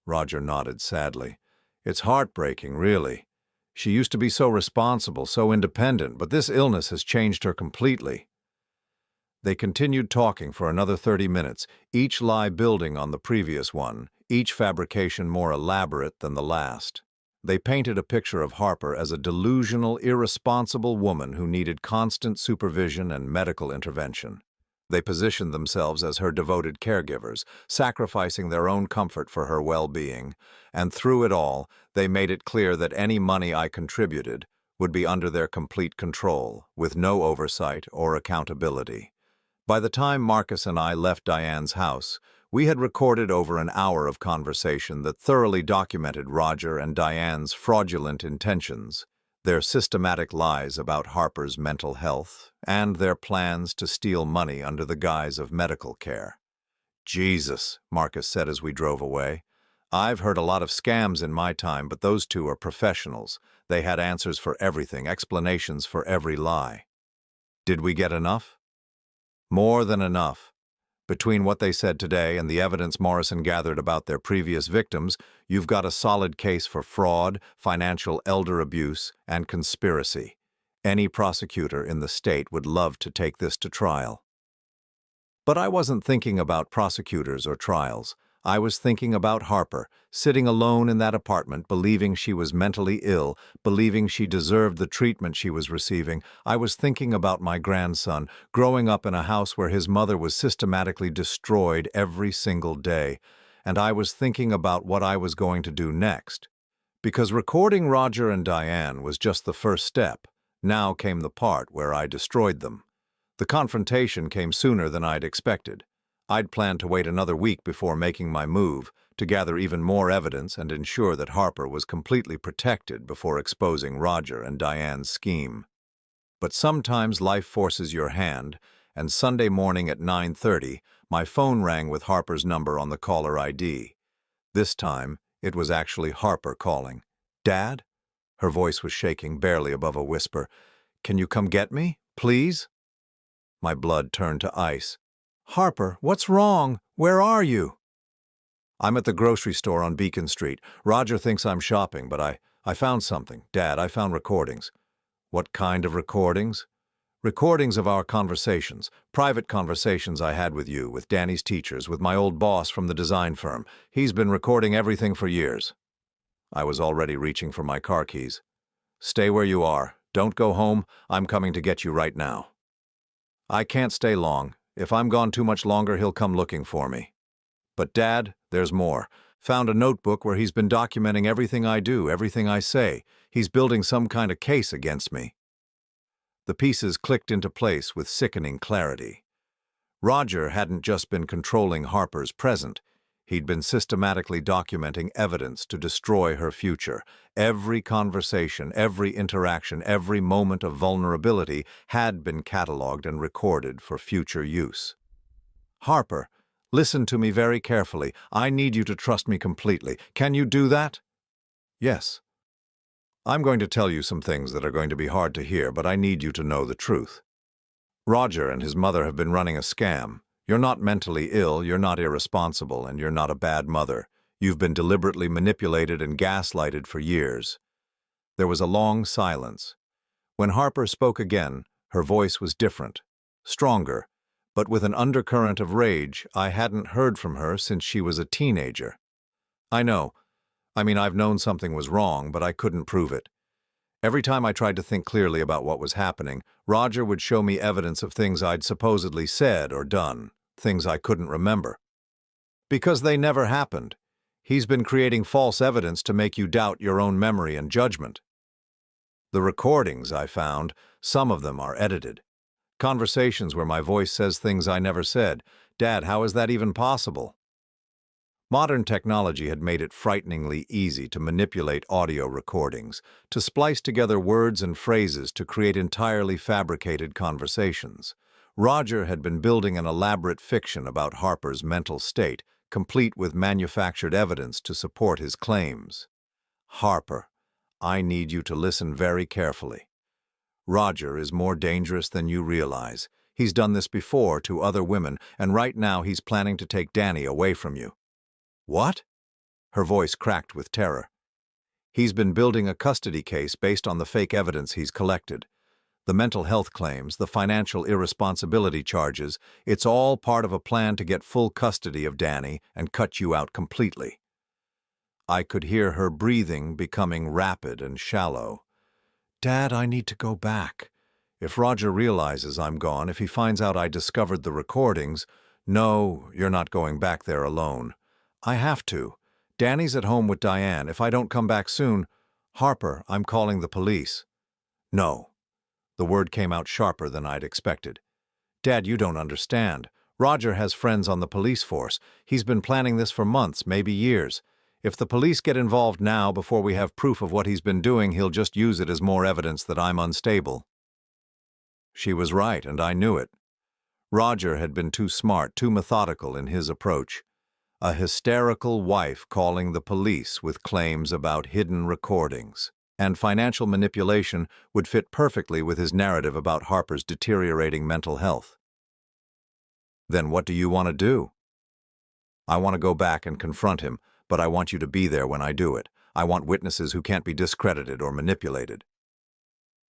Roger nodded sadly. It's heartbreaking, really. She used to be so responsible, so independent, but this illness has changed her completely. They continued talking for another 30 minutes, each lie building on the previous one, each fabrication more elaborate than the last. They painted a picture of Harper as a delusional, irresponsible woman who needed constant supervision and medical intervention. They positioned themselves as her devoted caregivers, sacrificing their own comfort for her well-being, and through it all, they made it clear that any money I contributed would be under their complete control, with no oversight or accountability. By the time Marcus and I left Diane's house, we had recorded over an hour of conversation that thoroughly documented Roger and Diane's fraudulent intentions, their systematic lies about Harper's mental health, and their plans to steal money under the guise of medical care. Jesus, Marcus said as we drove away. I've heard a lot of scams in my time, but those two are professionals. They had answers for everything, explanations for every lie. Did we get enough? More than enough. Between what they said today and the evidence Morrison gathered about their previous victims, you've got a solid case for fraud, financial elder abuse, and conspiracy. Any prosecutor in the state would love to take this to trial. But I wasn't thinking about prosecutors or trials. I was thinking about Harper, sitting alone in that apartment, believing she was mentally ill, believing she deserved the treatment she was receiving. I was thinking about my grandson, growing up in a house where his mother was systematically destroyed every single day. And I was thinking about what I was going to do next. Because recording Roger and Diane was just the first step. Now came the part where I destroyed them. The confrontation came sooner than I'd expected. I'd planned to wait another week before making my move, to gather even more evidence and ensure that Harper was completely protected before exposing Roger and Diane's scheme. But sometimes life forces your hand, and Sunday morning at 9:30, my phone rang with Harper's number on the caller ID. This time, it was actually Harper calling. "Dad?" Her voice was shaking, barely above a whisper. "Can you come get me, please?" My blood turned to ice. "Harper, what's wrong? Where are you?" "I'm at the grocery store on Beacon Street. Roger thinks I'm shopping, but I found something. Dad, I found recordings." "What kind of recordings?" "Recordings of our conversations, private conversations I had with you, with Danny's teachers, with my old boss from the design firm. He's been recording everything for years." I was already reaching for my car keys. "Stay where you are. Don't go home. I'm coming to get you right now." "I can't stay long. If I'm gone too much longer, he'll come looking for me." "But Dad, there's more. Found a notebook where he's been documenting everything I do, everything I say. He's building some kind of case against me." The pieces clicked into place with sickening clarity. Roger hadn't just been controlling Harper's present. He'd been systematically documenting evidence to destroy her future. Every conversation, every interaction, every moment of vulnerability had been cataloged and recorded for future use. "Harper, listen to me very carefully. I need you to trust me completely. Can you do that?" "Yes." "I'm going to tell you some things that are going to be hard to hear, but I need you to know the truth. Roger and his mother have been running a scam. You're not mentally ill, you're not irresponsible, and you're not a bad mother. You've been deliberately manipulated and gaslighted for years." There was a long silence. When Harper spoke again, her voice was different, stronger, but with an undercurrent of rage. I hadn't heard from her since she was a teenager. I know. I've known something was wrong, but I couldn't prove it. Every time I tried to think clearly about what was happening, Roger would show me evidence of things I'd supposedly said or done, things I couldn't remember. Because they never happened. He's been creating false evidence to make you doubt your own memory and judgment. The recordings I found, some of them are edited. Conversations where my voice says things I never said. Dad, how is that even possible? Modern technology had made it frighteningly easy to manipulate audio recordings, to splice together words and phrases to create entirely fabricated conversations. Roger had been building an elaborate fiction about Harper's mental state, complete with manufactured evidence to support his claims. Harper, I need you to listen very carefully. Roger is more dangerous than you realize. He's done this before to other women, and right now he's planning to take Danny away from you. What? Her voice cracked with terror. He's been building a custody case based on the fake evidence he's collected. The mental health claims, the financial irresponsibility charges, it's all part of a plan to get full custody of Danny and cut you out completely. I could hear her breathing becoming rapid and shallow. Dad, I need to go back. If Roger realizes I'm gone, if he finds out I discovered the recordings, no, you're not going back there alone. I have to. Danny's at home with Diane. If I don't come back soon, Harper, I'm calling the police. No. The word came out sharper than I'd expected. Dad, you don't understand. Roger has friends on the police force. He's been planning this for months, maybe years. If the police get involved now before we have proof of what he's been doing, he'll just use it as more evidence that I'm unstable. She was right, and I knew it. Roger had been too smart, too methodical in his approach. A hysterical wife calling the police with claims about hidden recordings. And financial manipulation would fit perfectly with his narrative about Harper's deteriorating mental health. Then what do you want to do? I want to go back and confront him, but I want you to be there when I do it. I want witnesses who can't be discredited or manipulated.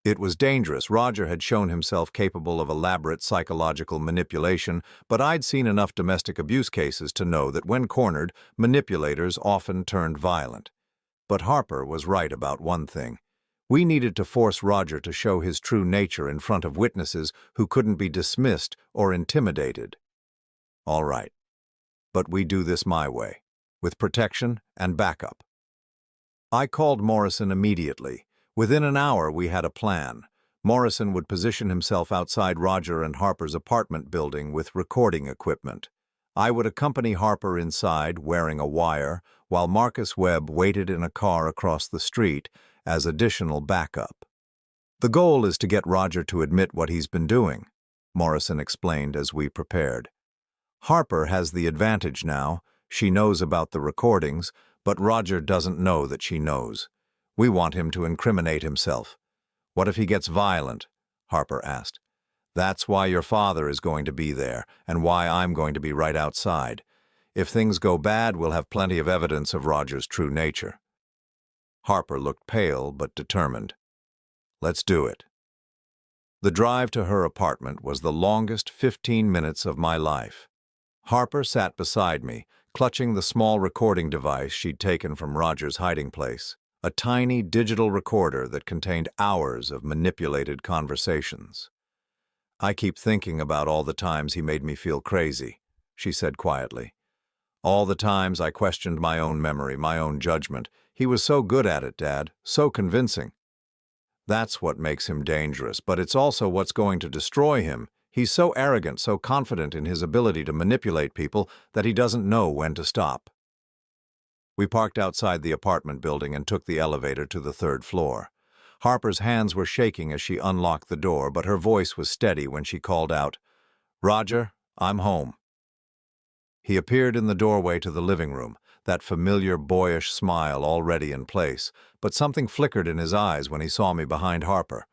It was dangerous. Roger had shown himself capable of elaborate psychological manipulation, but I'd seen enough domestic abuse cases to know that when cornered, manipulators often turned violent. But Harper was right about one thing. We needed to force Roger to show his true nature in front of witnesses who couldn't be dismissed or intimidated. All right. But we do this my way, with protection and backup. I called Morrison immediately. Within an hour, we had a plan. Morrison would position himself outside Roger and Harper's apartment building with recording equipment. I would accompany Harper inside, wearing a wire, while Marcus Webb waited in a car across the street as additional backup. The goal is to get Roger to admit what he's been doing, Morrison explained as we prepared. Harper has the advantage now. She knows about the recordings, but Roger doesn't know that she knows. We want him to incriminate himself. What if he gets violent? Harper asked. That's why your father is going to be there, and why I'm going to be right outside. If things go bad, we'll have plenty of evidence of Roger's true nature. Harper looked pale but determined. Let's do it. The drive to her apartment was the longest 15 minutes of my life. Harper sat beside me, clutching the small recording device she'd taken from Roger's hiding place. A tiny digital recorder that contained hours of manipulated conversations. I keep thinking about all the times he made me feel crazy, she said quietly. All the times I questioned my own memory, my own judgment. He was so good at it, Dad, so convincing. That's what makes him dangerous, but it's also what's going to destroy him. He's so arrogant, so confident in his ability to manipulate people that he doesn't know when to stop. We parked outside the apartment building and took the elevator to the 3rd floor. Harper's hands were shaking as she unlocked the door, but her voice was steady when she called out, "Roger, I'm home." He appeared in the doorway to the living room, that familiar boyish smile already in place, but something flickered in his eyes when he saw me behind Harper.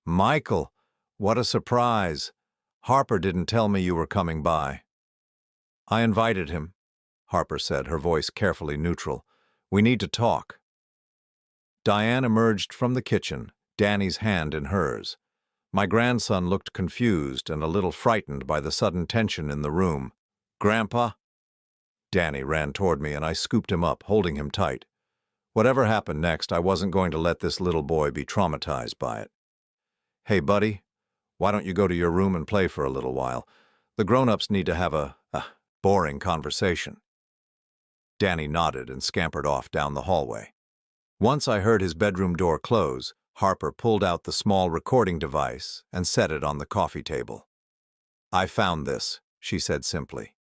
"Michael, what a surprise. Harper didn't tell me you were coming by." "I invited him," Harper said, her voice carefully neutral. "We need to talk." Diane emerged from the kitchen, Danny's hand in hers. My grandson looked confused and a little frightened by the sudden tension in the room. "Grandpa?" Danny ran toward me and I scooped him up, holding him tight. Whatever happened next, I wasn't going to let this little boy be traumatized by it. "Hey, buddy, why don't you go to your room and play for a little while? The grown-ups need to have a boring conversation." Danny nodded and scampered off down the hallway. Once I heard his bedroom door close, Harper pulled out the small recording device and set it on the coffee table. "I found this," she said simply.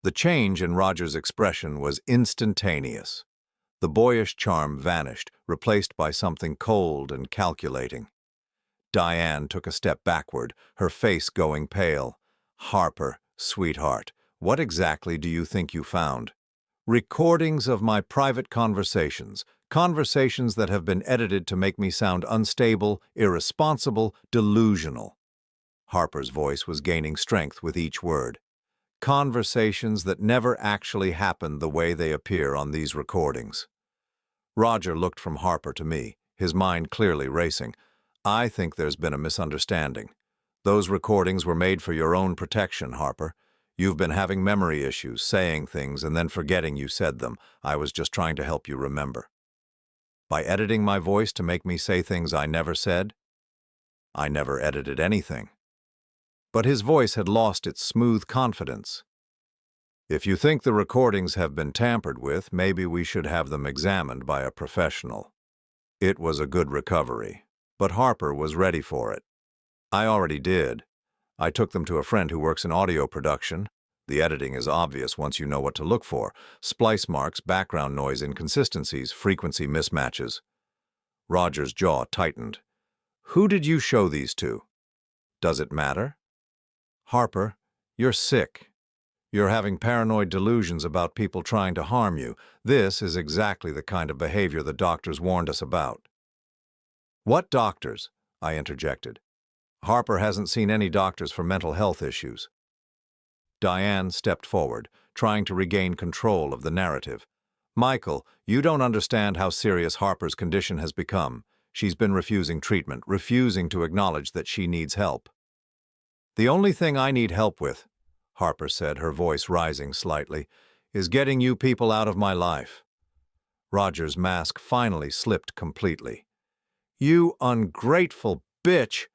The change in Roger's expression was instantaneous. The boyish charm vanished, replaced by something cold and calculating. Diane took a step backward, her face going pale. "Harper, sweetheart, what exactly do you think you found?" "Recordings of my private conversations that have been edited to make me sound unstable, irresponsible, delusional." Harper's voice was gaining strength with each word. "Conversations that never actually happened the way they appear on these recordings." Roger looked from Harper to me, his mind clearly racing. "I think there's been a misunderstanding. Those recordings were made for your own protection, Harper. You've been having memory issues, saying things and then forgetting you said them. I was just trying to help you remember." "By editing my voice to make me say things I never said?" "I never edited anything." But his voice had lost its smooth confidence. "If you think the recordings have been tampered with, maybe we should have them examined by a professional." It was a good recovery, but Harper was ready for it. "I already did. I took them to a friend who works in audio production. The editing is obvious once you know what to look for. Splice marks, background noise inconsistencies, frequency mismatches." Roger's jaw tightened. "Who did you show these to?" "Does it matter?" "Harper, you're sick. You're having paranoid delusions about people trying to harm you. This is exactly the kind of behavior the doctors warned us about." "What doctors?" I interjected. "Harper hasn't seen any doctors for mental health issues." Diane stepped forward, trying to regain control of the narrative. "Michael, you don't understand how serious Harper's condition has become. She's been refusing treatment, refusing to acknowledge that she needs help." "The only thing I need help with," Harper said, her voice rising slightly, "is getting you people out of my life." Roger's mask finally slipped completely. "You ungrateful bitch!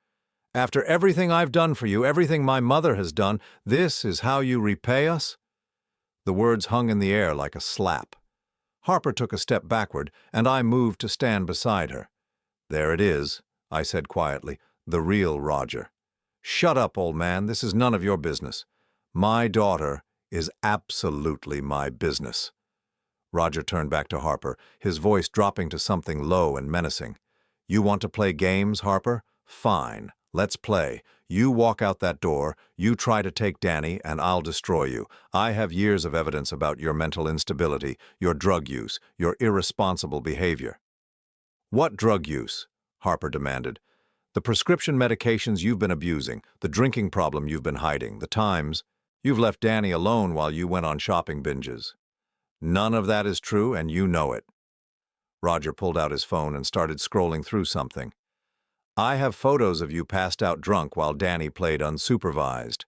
After everything I've done for you, everything my mother has done, this is how you repay us?" The words hung in the air like a slap. Harper took a step backward, and I moved to stand beside her. "There it is," I said quietly, "the real Roger." "Shut up, old man, this is none of your business." "My daughter is absolutely my business." Roger turned back to Harper, his voice dropping to something low and menacing. "You want to play games, Harper? Fine, let's play. You walk out that door, you try to take Danny, and I'll destroy you. I have years of evidence about your mental instability, your drug use, your irresponsible behavior." "What drug use?" Harper demanded. "The prescription medications you've been abusing, the drinking problem you've been hiding, the times you've left Danny alone while you went on shopping binges. None of that is true, and you know it." Roger pulled out his phone and started scrolling through something. "I have photos of you passed out drunk while Danny played unsupervised.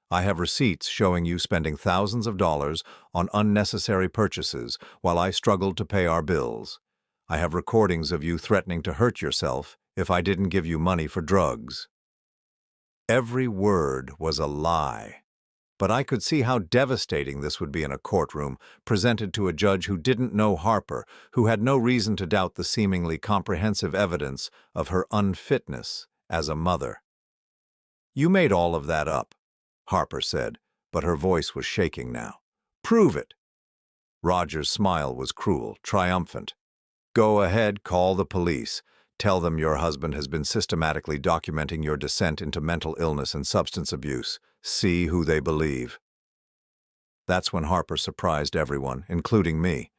I have receipts showing you spending thousands of dollars on unnecessary purchases while I struggled to pay our bills. I have recordings of you threatening to hurt yourself if I didn't give you money for drugs." Every word was a lie. But I could see how devastating this would be in a courtroom, presented to a judge who didn't know Harper, who had no reason to doubt the seemingly comprehensive evidence of her unfitness as a mother. "You made all of that up," Harper said, but her voice was shaking now. "Prove it." Roger's smile was cruel, triumphant. "Go ahead, call the police. Tell them your husband has been systematically documenting your descent into mental illness and substance abuse. See who they believe." That's when Harper surprised everyone, including me.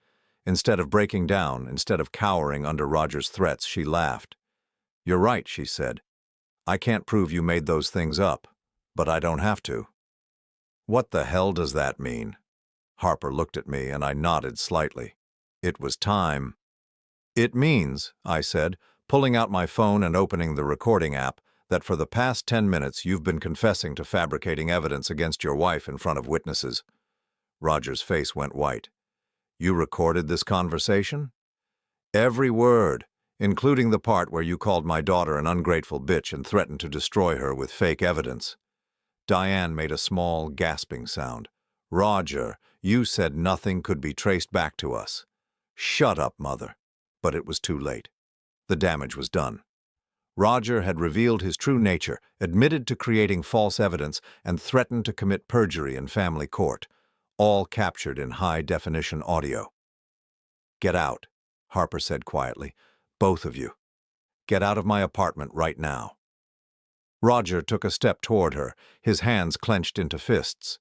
Instead of breaking down, instead of cowering under Roger's threats, she laughed. "You're right," she said. "I can't prove you made those things up, but I don't have to." "What the hell does that mean?" Harper looked at me and I nodded slightly. It was time. "It means," I said, pulling out my phone and opening the recording app, that for the past 10 minutes you've been confessing to fabricating evidence against your wife in front of witnesses." Roger's face went white. "You recorded this conversation?" "Every word, including the part where you called my daughter an ungrateful bitch and threatened to destroy her with fake evidence." Diane made a small, gasping sound. "Roger, you said nothing could be traced back to us." "Shut up, Mother." But it was too late. The damage was done. Roger had revealed his true nature, admitted to creating false evidence, and threatened to commit perjury in family court, all captured in high-definition audio. "Get out," Harper said quietly. "Both of you. Get out of my apartment right now." Roger took a step toward her, his hands clenched into fists.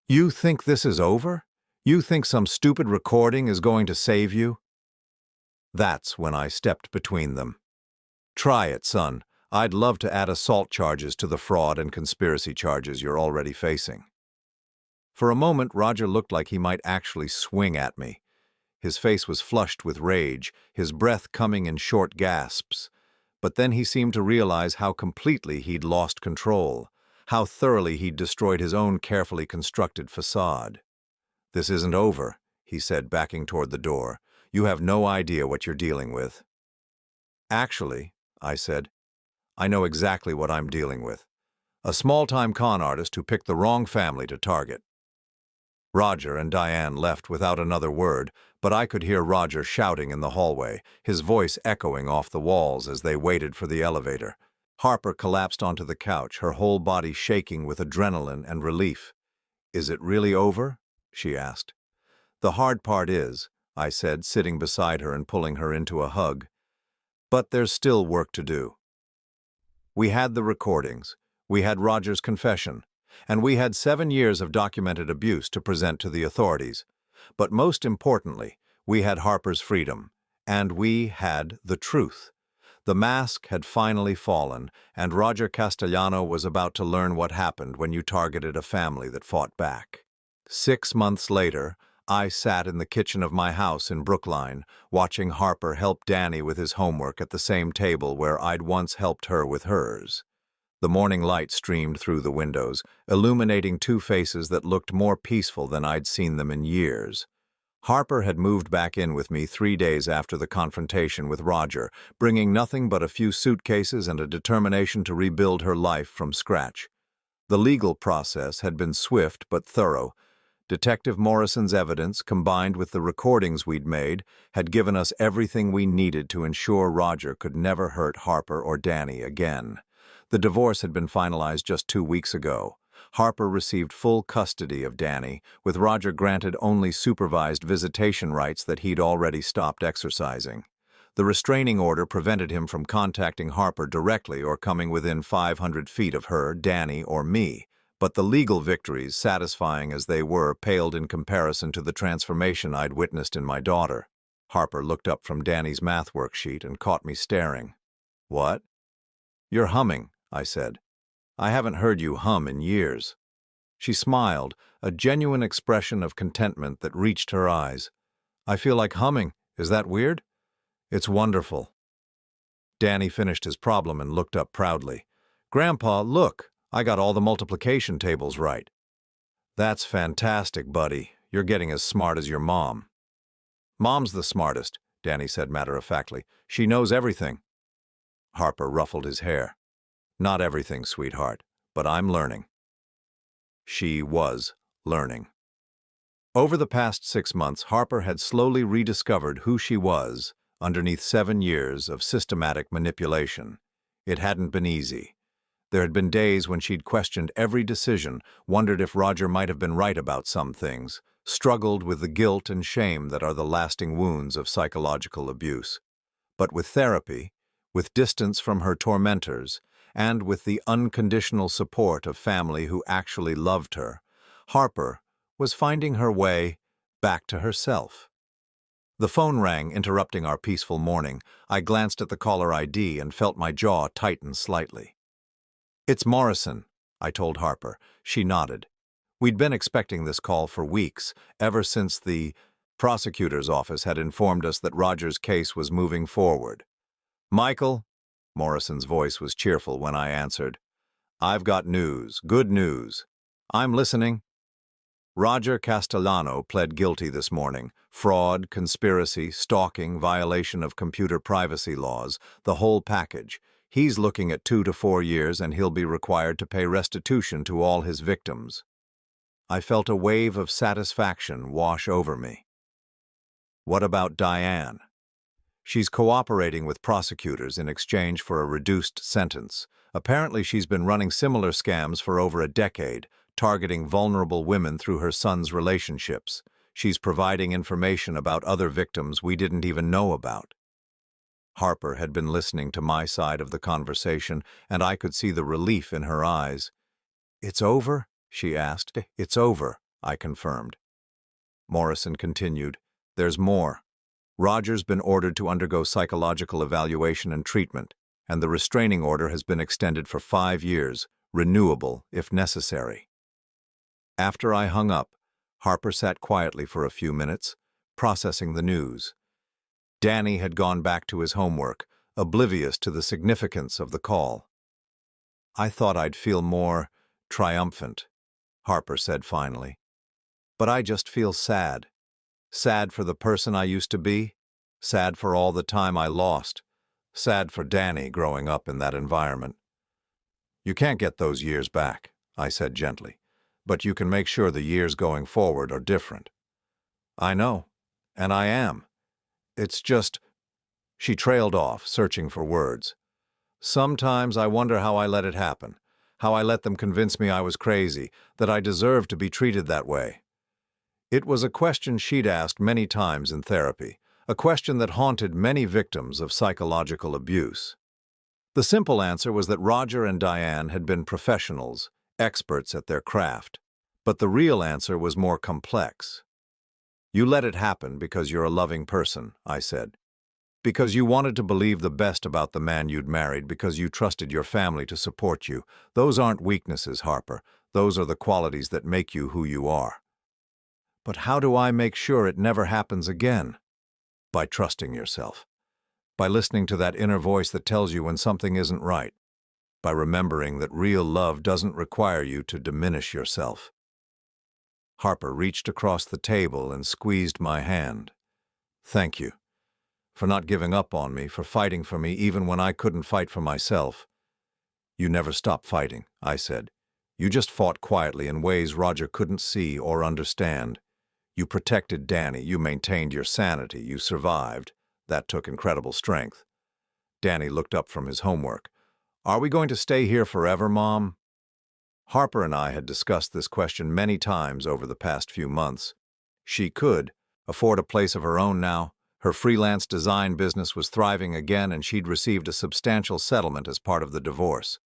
"You think this is over? You think some stupid recording is going to save you?" That's when I stepped between them. "Try it, son. I'd love to add assault charges to the fraud and conspiracy charges you're already facing." For a moment, Roger looked like he might actually swing at me. His face was flushed with rage, his breath coming in short gasps. But then he seemed to realize how completely he'd lost control, how thoroughly he'd destroyed his own carefully constructed facade. "This isn't over," he said, backing toward the door. "You have no idea what you're dealing with." "Actually," I said, "I know exactly what I'm dealing with. A small-time con artist who picked the wrong family to target." Roger and Diane left without another word, but I could hear Roger shouting in the hallway, his voice echoing off the walls as they waited for the elevator. Harper collapsed onto the couch, her whole body shaking with adrenaline and relief. "Is it really over?" she asked. "The hard part is," I said, sitting beside her and pulling her into a hug. "But there's still work to do." We had the recordings, we had Roger's confession, and we had 7 years of documented abuse to present to the authorities. But most importantly, we had Harper's freedom, and we had the truth. The mask had finally fallen, and Roger Castellano was about to learn what happened when you targeted a family that fought back. 6 months later, I sat in the kitchen of my house in Brookline, watching Harper help Danny with his homework at the same table where I'd once helped her with hers. The morning light streamed through the windows, illuminating 2 faces that looked more peaceful than I'd seen them in years. Harper had moved back in with me 3 days after the confrontation with Roger, bringing nothing but a few suitcases and a determination to rebuild her life from scratch. The legal process had been swift but thorough. Detective Morrison's evidence, combined with the recordings we'd made, had given us everything we needed to ensure Roger could never hurt Harper or Danny again. The divorce had been finalized just 2 weeks ago. Harper received full custody of Danny, with Roger granted only supervised visitation rights that he'd already stopped exercising. The restraining order prevented him from contacting Harper directly or coming within 500 feet of her, Danny, or me. But the legal victories, satisfying as they were, paled in comparison to the transformation I'd witnessed in my daughter. Harper looked up from Danny's math worksheet and caught me staring. "What?" "You're humming," I said. "I haven't heard you hum in years." She smiled, a genuine expression of contentment that reached her eyes. "I feel like humming. Is that weird?" "It's wonderful." Danny finished his problem and looked up proudly. "Grandpa, look, I got all the multiplication tables right." "That's fantastic, buddy. You're getting as smart as your mom." "Mom's the smartest," Danny said matter-of-factly. "She knows everything." Harper ruffled his hair. "Not everything, sweetheart, but I'm learning." She was learning. Over the past 6 months, Harper had slowly rediscovered who she was underneath 7 years of systematic manipulation. It hadn't been easy. There had been days when she'd questioned every decision, wondered if Roger might have been right about some things, struggled with the guilt and shame that are the lasting wounds of psychological abuse. But with therapy, with distance from her tormentors, and with the unconditional support of family who actually loved her, Harper was finding her way back to herself. The phone rang, interrupting our peaceful morning. I glanced at the caller ID and felt my jaw tighten slightly. "It's Morrison," I told Harper. She nodded. We'd been expecting this call for weeks, ever since the prosecutor's office had informed us that Roger's case was moving forward. "Michael?" Morrison's voice was cheerful when I answered. "I've got news, good news. I'm listening." Roger Castellano pled guilty this morning. Fraud, conspiracy, stalking, violation of computer privacy laws, the whole package. He's looking at 2 to 4 years, and he'll be required to pay restitution to all his victims. I felt a wave of satisfaction wash over me. What about Diane? She's cooperating with prosecutors in exchange for a reduced sentence. Apparently she's been running similar scams for over a decade, targeting vulnerable women through her son's relationships. She's providing information about other victims we didn't even know about. Harper had been listening to my side of the conversation, and I could see the relief in her eyes. "It's over?" she asked. "It's over," I confirmed. Morrison continued. "There's more. Roger's been ordered to undergo psychological evaluation and treatment, and the restraining order has been extended for 5 years, renewable if necessary." After I hung up, Harper sat quietly for a few minutes, processing the news. Danny had gone back to his homework, oblivious to the significance of the call. "I thought I'd feel more triumphant," Harper said finally. "But I just feel sad. Sad for the person I used to be, sad for all the time I lost, sad for Danny growing up in that environment." "You can't get those years back," I said gently, "but you can make sure the years going forward are different." "I know, and I am. It's just—" She trailed off, searching for words. "Sometimes I wonder how I let it happen, how I let them convince me I was crazy, that I deserved to be treated that way." It was a question she'd asked many times in therapy, a question that haunted many victims of psychological abuse. The simple answer was that Roger and Diane had been professionals, experts at their craft. But the real answer was more complex. "You let it happen because you're a loving person," I said. "Because you wanted to believe the best about the man you'd married, because you trusted your family to support you. Those aren't weaknesses, Harper. Those are the qualities that make you who you are." "But how do I make sure it never happens again?" "By trusting yourself. By listening to that inner voice that tells you when something isn't right. By remembering that real love doesn't require you to diminish yourself." Harper reached across the table and squeezed my hand. "Thank you. For not giving up on me, for fighting for me even when I couldn't fight for myself." "You never stopped fighting," I said. "You just fought quietly in ways Roger couldn't see or understand. You protected Danny, you maintained your sanity, you survived. That took incredible strength." Danny looked up from his homework. "Are we going to stay here forever, Mom?" Harper and I had discussed this question many times over the past few months. She could afford a place of her own now. Her freelance design business was thriving again, and she'd received a substantial settlement as part of the divorce.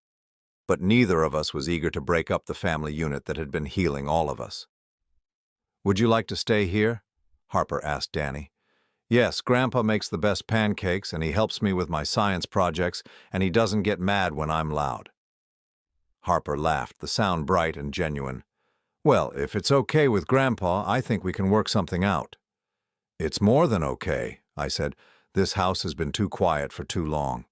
But neither of us was eager to break up the family unit that had been healing all of us. "Would you like to stay here?" Harper asked Danny. "Yes, Grandpa makes the best pancakes, and he helps me with my science projects, and he doesn't get mad when I'm loud." Harper laughed, the sound bright and genuine. "Well, if it's okay with Grandpa, I think we can work something out." "It's more than okay," I said. "This house has been too quiet for too long."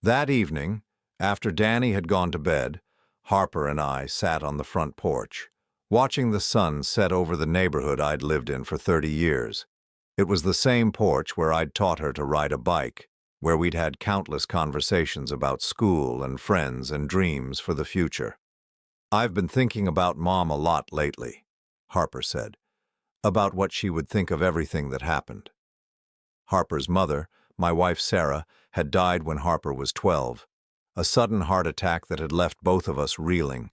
That evening, after Danny had gone to bed, Harper and I sat on the front porch, watching the sun set over the neighborhood I'd lived in for 30 years. It was the same porch where I'd taught her to ride a bike, where we'd had countless conversations about school and friends and dreams for the future. "I've been thinking about Mom a lot lately," Harper said, "about what she would think of everything that happened." Harper's mother, my wife Sarah, had died when Harper was 12, a sudden heart attack that had left both of us reeling.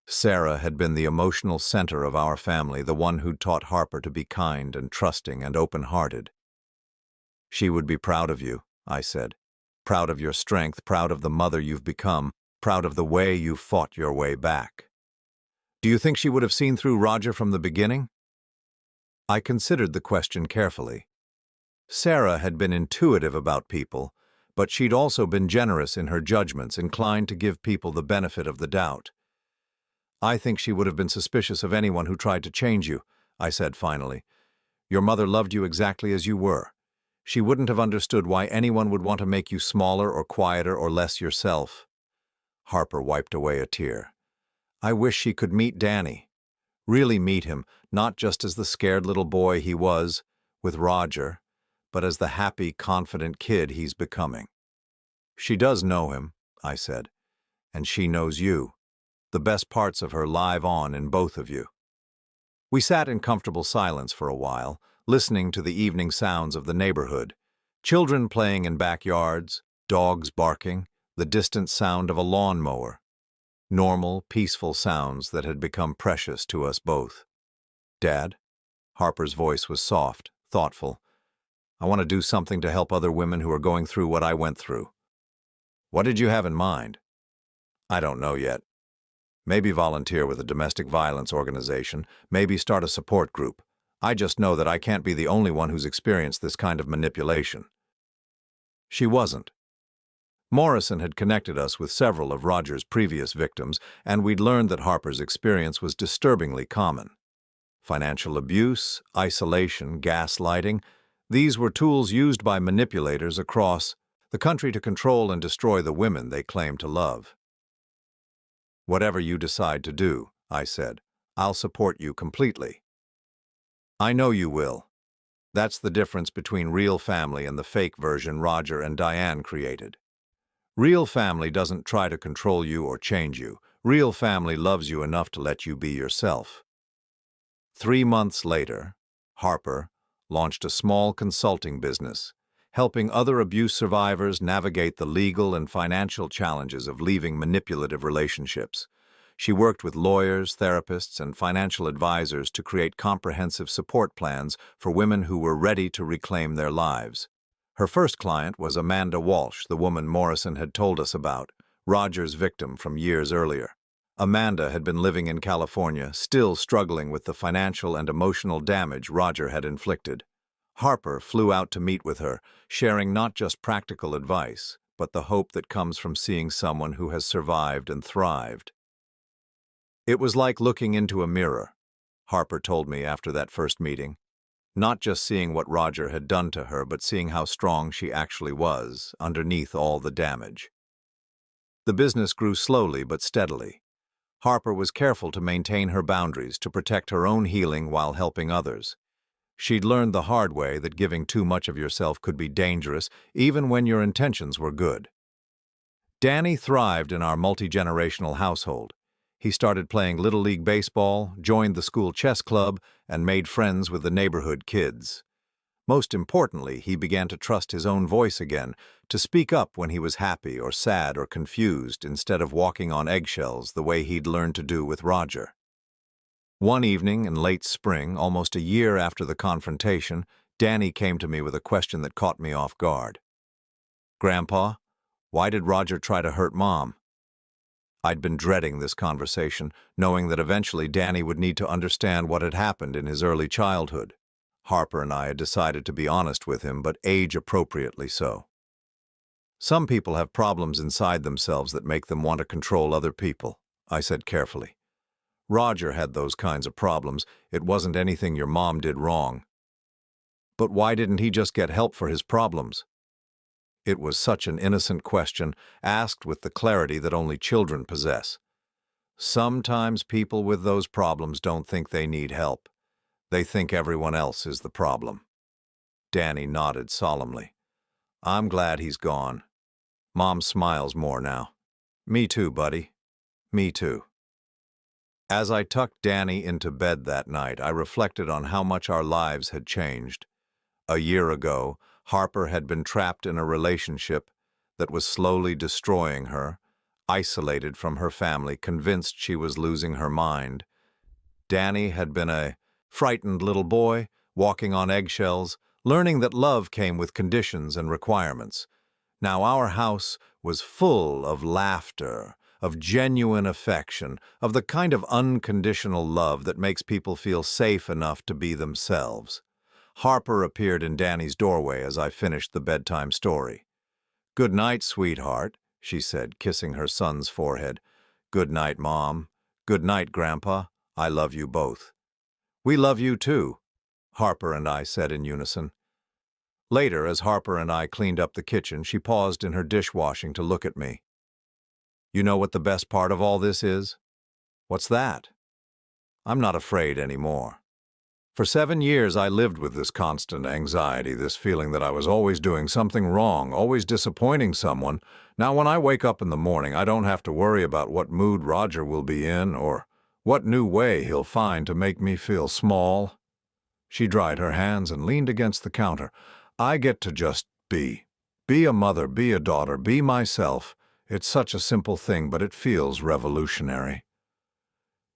Sarah had been the emotional center of our family, the one who'd taught Harper to be kind and trusting and open-hearted. "She would be proud of you," I said. "Proud of your strength, proud of the mother you've become, proud of the way you fought your way back." "Do you think she would have seen through Roger from the beginning?" I considered the question carefully. Sarah had been intuitive about people, but she'd also been generous in her judgments, inclined to give people the benefit of the doubt. "I think she would have been suspicious of anyone who tried to change you," I said finally. "Your mother loved you exactly as you were. She wouldn't have understood why anyone would want to make you smaller or quieter or less yourself. Harper wiped away a tear. I wish she could meet Danny. Really meet him, not just as the scared little boy he was, with Roger, but as the happy, confident kid he's becoming. She does know him, I said, and she knows you. The best parts of her live on in both of you. We sat in comfortable silence for a while, listening to the evening sounds of the neighborhood. Children playing in backyards, dogs barking, the distant sound of a lawnmower. Normal, peaceful sounds that had become precious to us both. Dad? Harper's voice was soft, thoughtful. I want to do something to help other women who are going through what I went through. What did you have in mind? I don't know yet. Maybe volunteer with a domestic violence organization, maybe start a support group. I just know that I can't be the only one who's experienced this kind of manipulation. She wasn't. Morrison had connected us with several of Roger's previous victims, and we'd learned that Harper's experience was disturbingly common. Financial abuse, isolation, gaslighting, these were tools used by manipulators across the country to control and destroy the women they claimed to love. Whatever you decide to do, I said, I'll support you completely. I know you will. That's the difference between real family and the fake version Roger and Diane created. Real family doesn't try to control you or change you. Real family loves you enough to let you be yourself. 3 months later, Harper launched a small consulting business, helping other abuse survivors navigate the legal and financial challenges of leaving manipulative relationships. She worked with lawyers, therapists, and financial advisors to create comprehensive support plans for women who were ready to reclaim their lives. Her first client was Amanda Walsh, the woman Morrison had told us about, Roger's victim from years earlier. Amanda had been living in California, still struggling with the financial and emotional damage Roger had inflicted. Harper flew out to meet with her, sharing not just practical advice, but the hope that comes from seeing someone who has survived and thrived. It was like looking into a mirror, Harper told me after that first meeting. Not just seeing what Roger had done to her, but seeing how strong she actually was, underneath all the damage. The business grew slowly but steadily. Harper was careful to maintain her boundaries, to protect her own healing while helping others. She'd learned the hard way that giving too much of yourself could be dangerous, even when your intentions were good. Danny thrived in our multi-generational household. He started playing Little League baseball, joined the school chess club, and made friends with the neighborhood kids. Most importantly, he began to trust his own voice again, to speak up when he was happy or sad or confused instead of walking on eggshells the way he'd learned to do with Roger. One evening in late spring, almost a year after the confrontation, Danny came to me with a question that caught me off guard. "Grandpa, why did Roger try to hurt Mom?" I'd been dreading this conversation, knowing that eventually Danny would need to understand what had happened in his early childhood. Harper and I had decided to be honest with him, but age-appropriately so. Some people have problems inside themselves that make them want to control other people, I said carefully. Roger had those kinds of problems. It wasn't anything your mom did wrong. But why didn't he just get help for his problems? It was such an innocent question, asked with the clarity that only children possess. Sometimes people with those problems don't think they need help. They think everyone else is the problem. Danny nodded solemnly. I'm glad he's gone. Mom smiles more now. Me too, buddy. Me too. As I tucked Danny into bed that night, I reflected on how much our lives had changed. A year ago, Harper had been trapped in a relationship that was slowly destroying her, isolated from her family, convinced she was losing her mind. Danny had been a frightened little boy, walking on eggshells, learning that love came with conditions and requirements. Now our house was full of laughter, of genuine affection, of the kind of unconditional love that makes people feel safe enough to be themselves. Harper appeared in Danny's doorway as I finished the bedtime story. "Good night, sweetheart," she said, kissing her son's forehead. "Good night, Mom. Good night, Grandpa. I love you both." "We love you too," Harper and I said in unison. Later, as Harper and I cleaned up the kitchen, she paused in her dishwashing to look at me. You know what the best part of all this is? What's that? I'm not afraid anymore. For 7 years, I lived with this constant anxiety, this feeling that I was always doing something wrong, always disappointing someone. Now, when I wake up in the morning, I don't have to worry about what mood Roger will be in or what new way he'll find to make me feel small. She dried her hands and leaned against the counter. I get to just be. Be a mother, be a daughter, be myself. It's such a simple thing, but it feels revolutionary.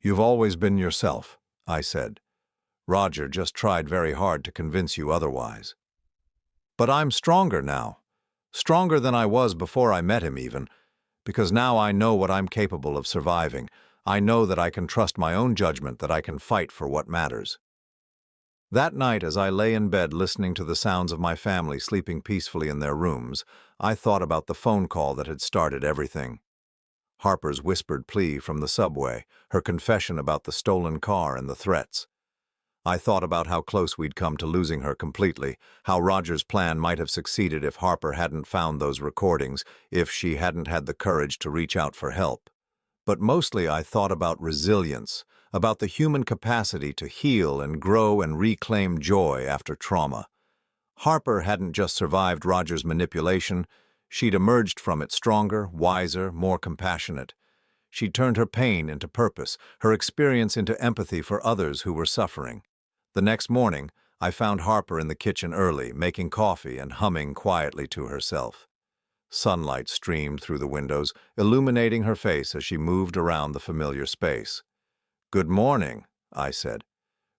You've always been yourself, I said. Roger just tried very hard to convince you otherwise. But I'm stronger now. Stronger than I was before I met him even, because now I know what I'm capable of surviving. I know that I can trust my own judgment, that I can fight for what matters. That night, as I lay in bed listening to the sounds of my family sleeping peacefully in their rooms, I thought about the phone call that had started everything. Harper's whispered plea from the subway, her confession about the stolen car and the threats. I thought about how close we'd come to losing her completely, how Roger's plan might have succeeded if Harper hadn't found those recordings, if she hadn't had the courage to reach out for help. But mostly I thought about resilience, about the human capacity to heal and grow and reclaim joy after trauma. Harper hadn't just survived Roger's manipulation, she'd emerged from it stronger, wiser, more compassionate. She'd turned her pain into purpose, her experience into empathy for others who were suffering. The next morning, I found Harper in the kitchen early, making coffee and humming quietly to herself. Sunlight streamed through the windows, illuminating her face as she moved around the familiar space. "Good morning," I said.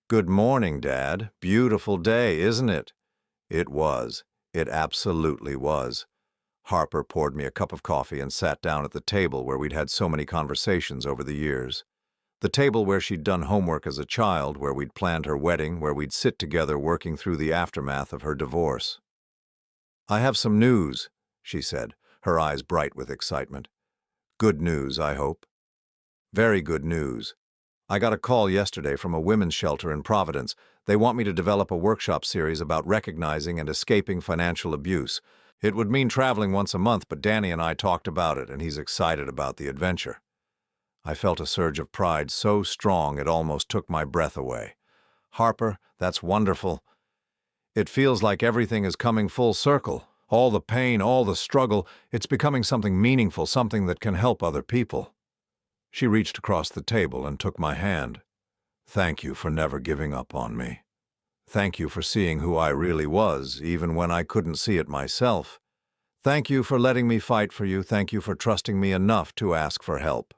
"Good morning, Dad. Beautiful day, isn't it?" It was. It absolutely was. Harper poured me a cup of coffee and sat down at the table where we'd had so many conversations over the years. The table where she'd done homework as a child, where we'd planned her wedding, where we'd sit together working through the aftermath of her divorce. "I have some news," she said, her eyes bright with excitement. "Good news, I hope." "Very good news. I got a call yesterday from a women's shelter in Providence. They want me to develop a workshop series about recognizing and escaping financial abuse. It would mean traveling once a month, but Danny and I talked about it, and he's excited about the adventure." I felt a surge of pride so strong it almost took my breath away. "Harper, that's wonderful. It feels like everything is coming full circle. All the pain, all the struggle, it's becoming something meaningful, something that can help other people." She reached across the table and took my hand. "Thank you for never giving up on me. Thank you for seeing who I really was, even when I couldn't see it myself. Thank you for letting me fight for you. Thank you for trusting me enough to ask for help."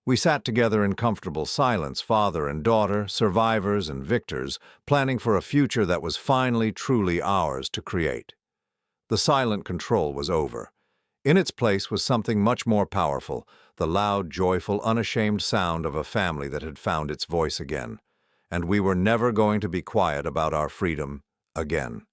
We sat together in comfortable silence, father and daughter, survivors and victors, planning for a future that was finally truly ours to create. The silent control was over. In its place was something much more powerful, the loud, joyful, unashamed sound of a family that had found its voice again. And we were never going to be quiet about our freedom again.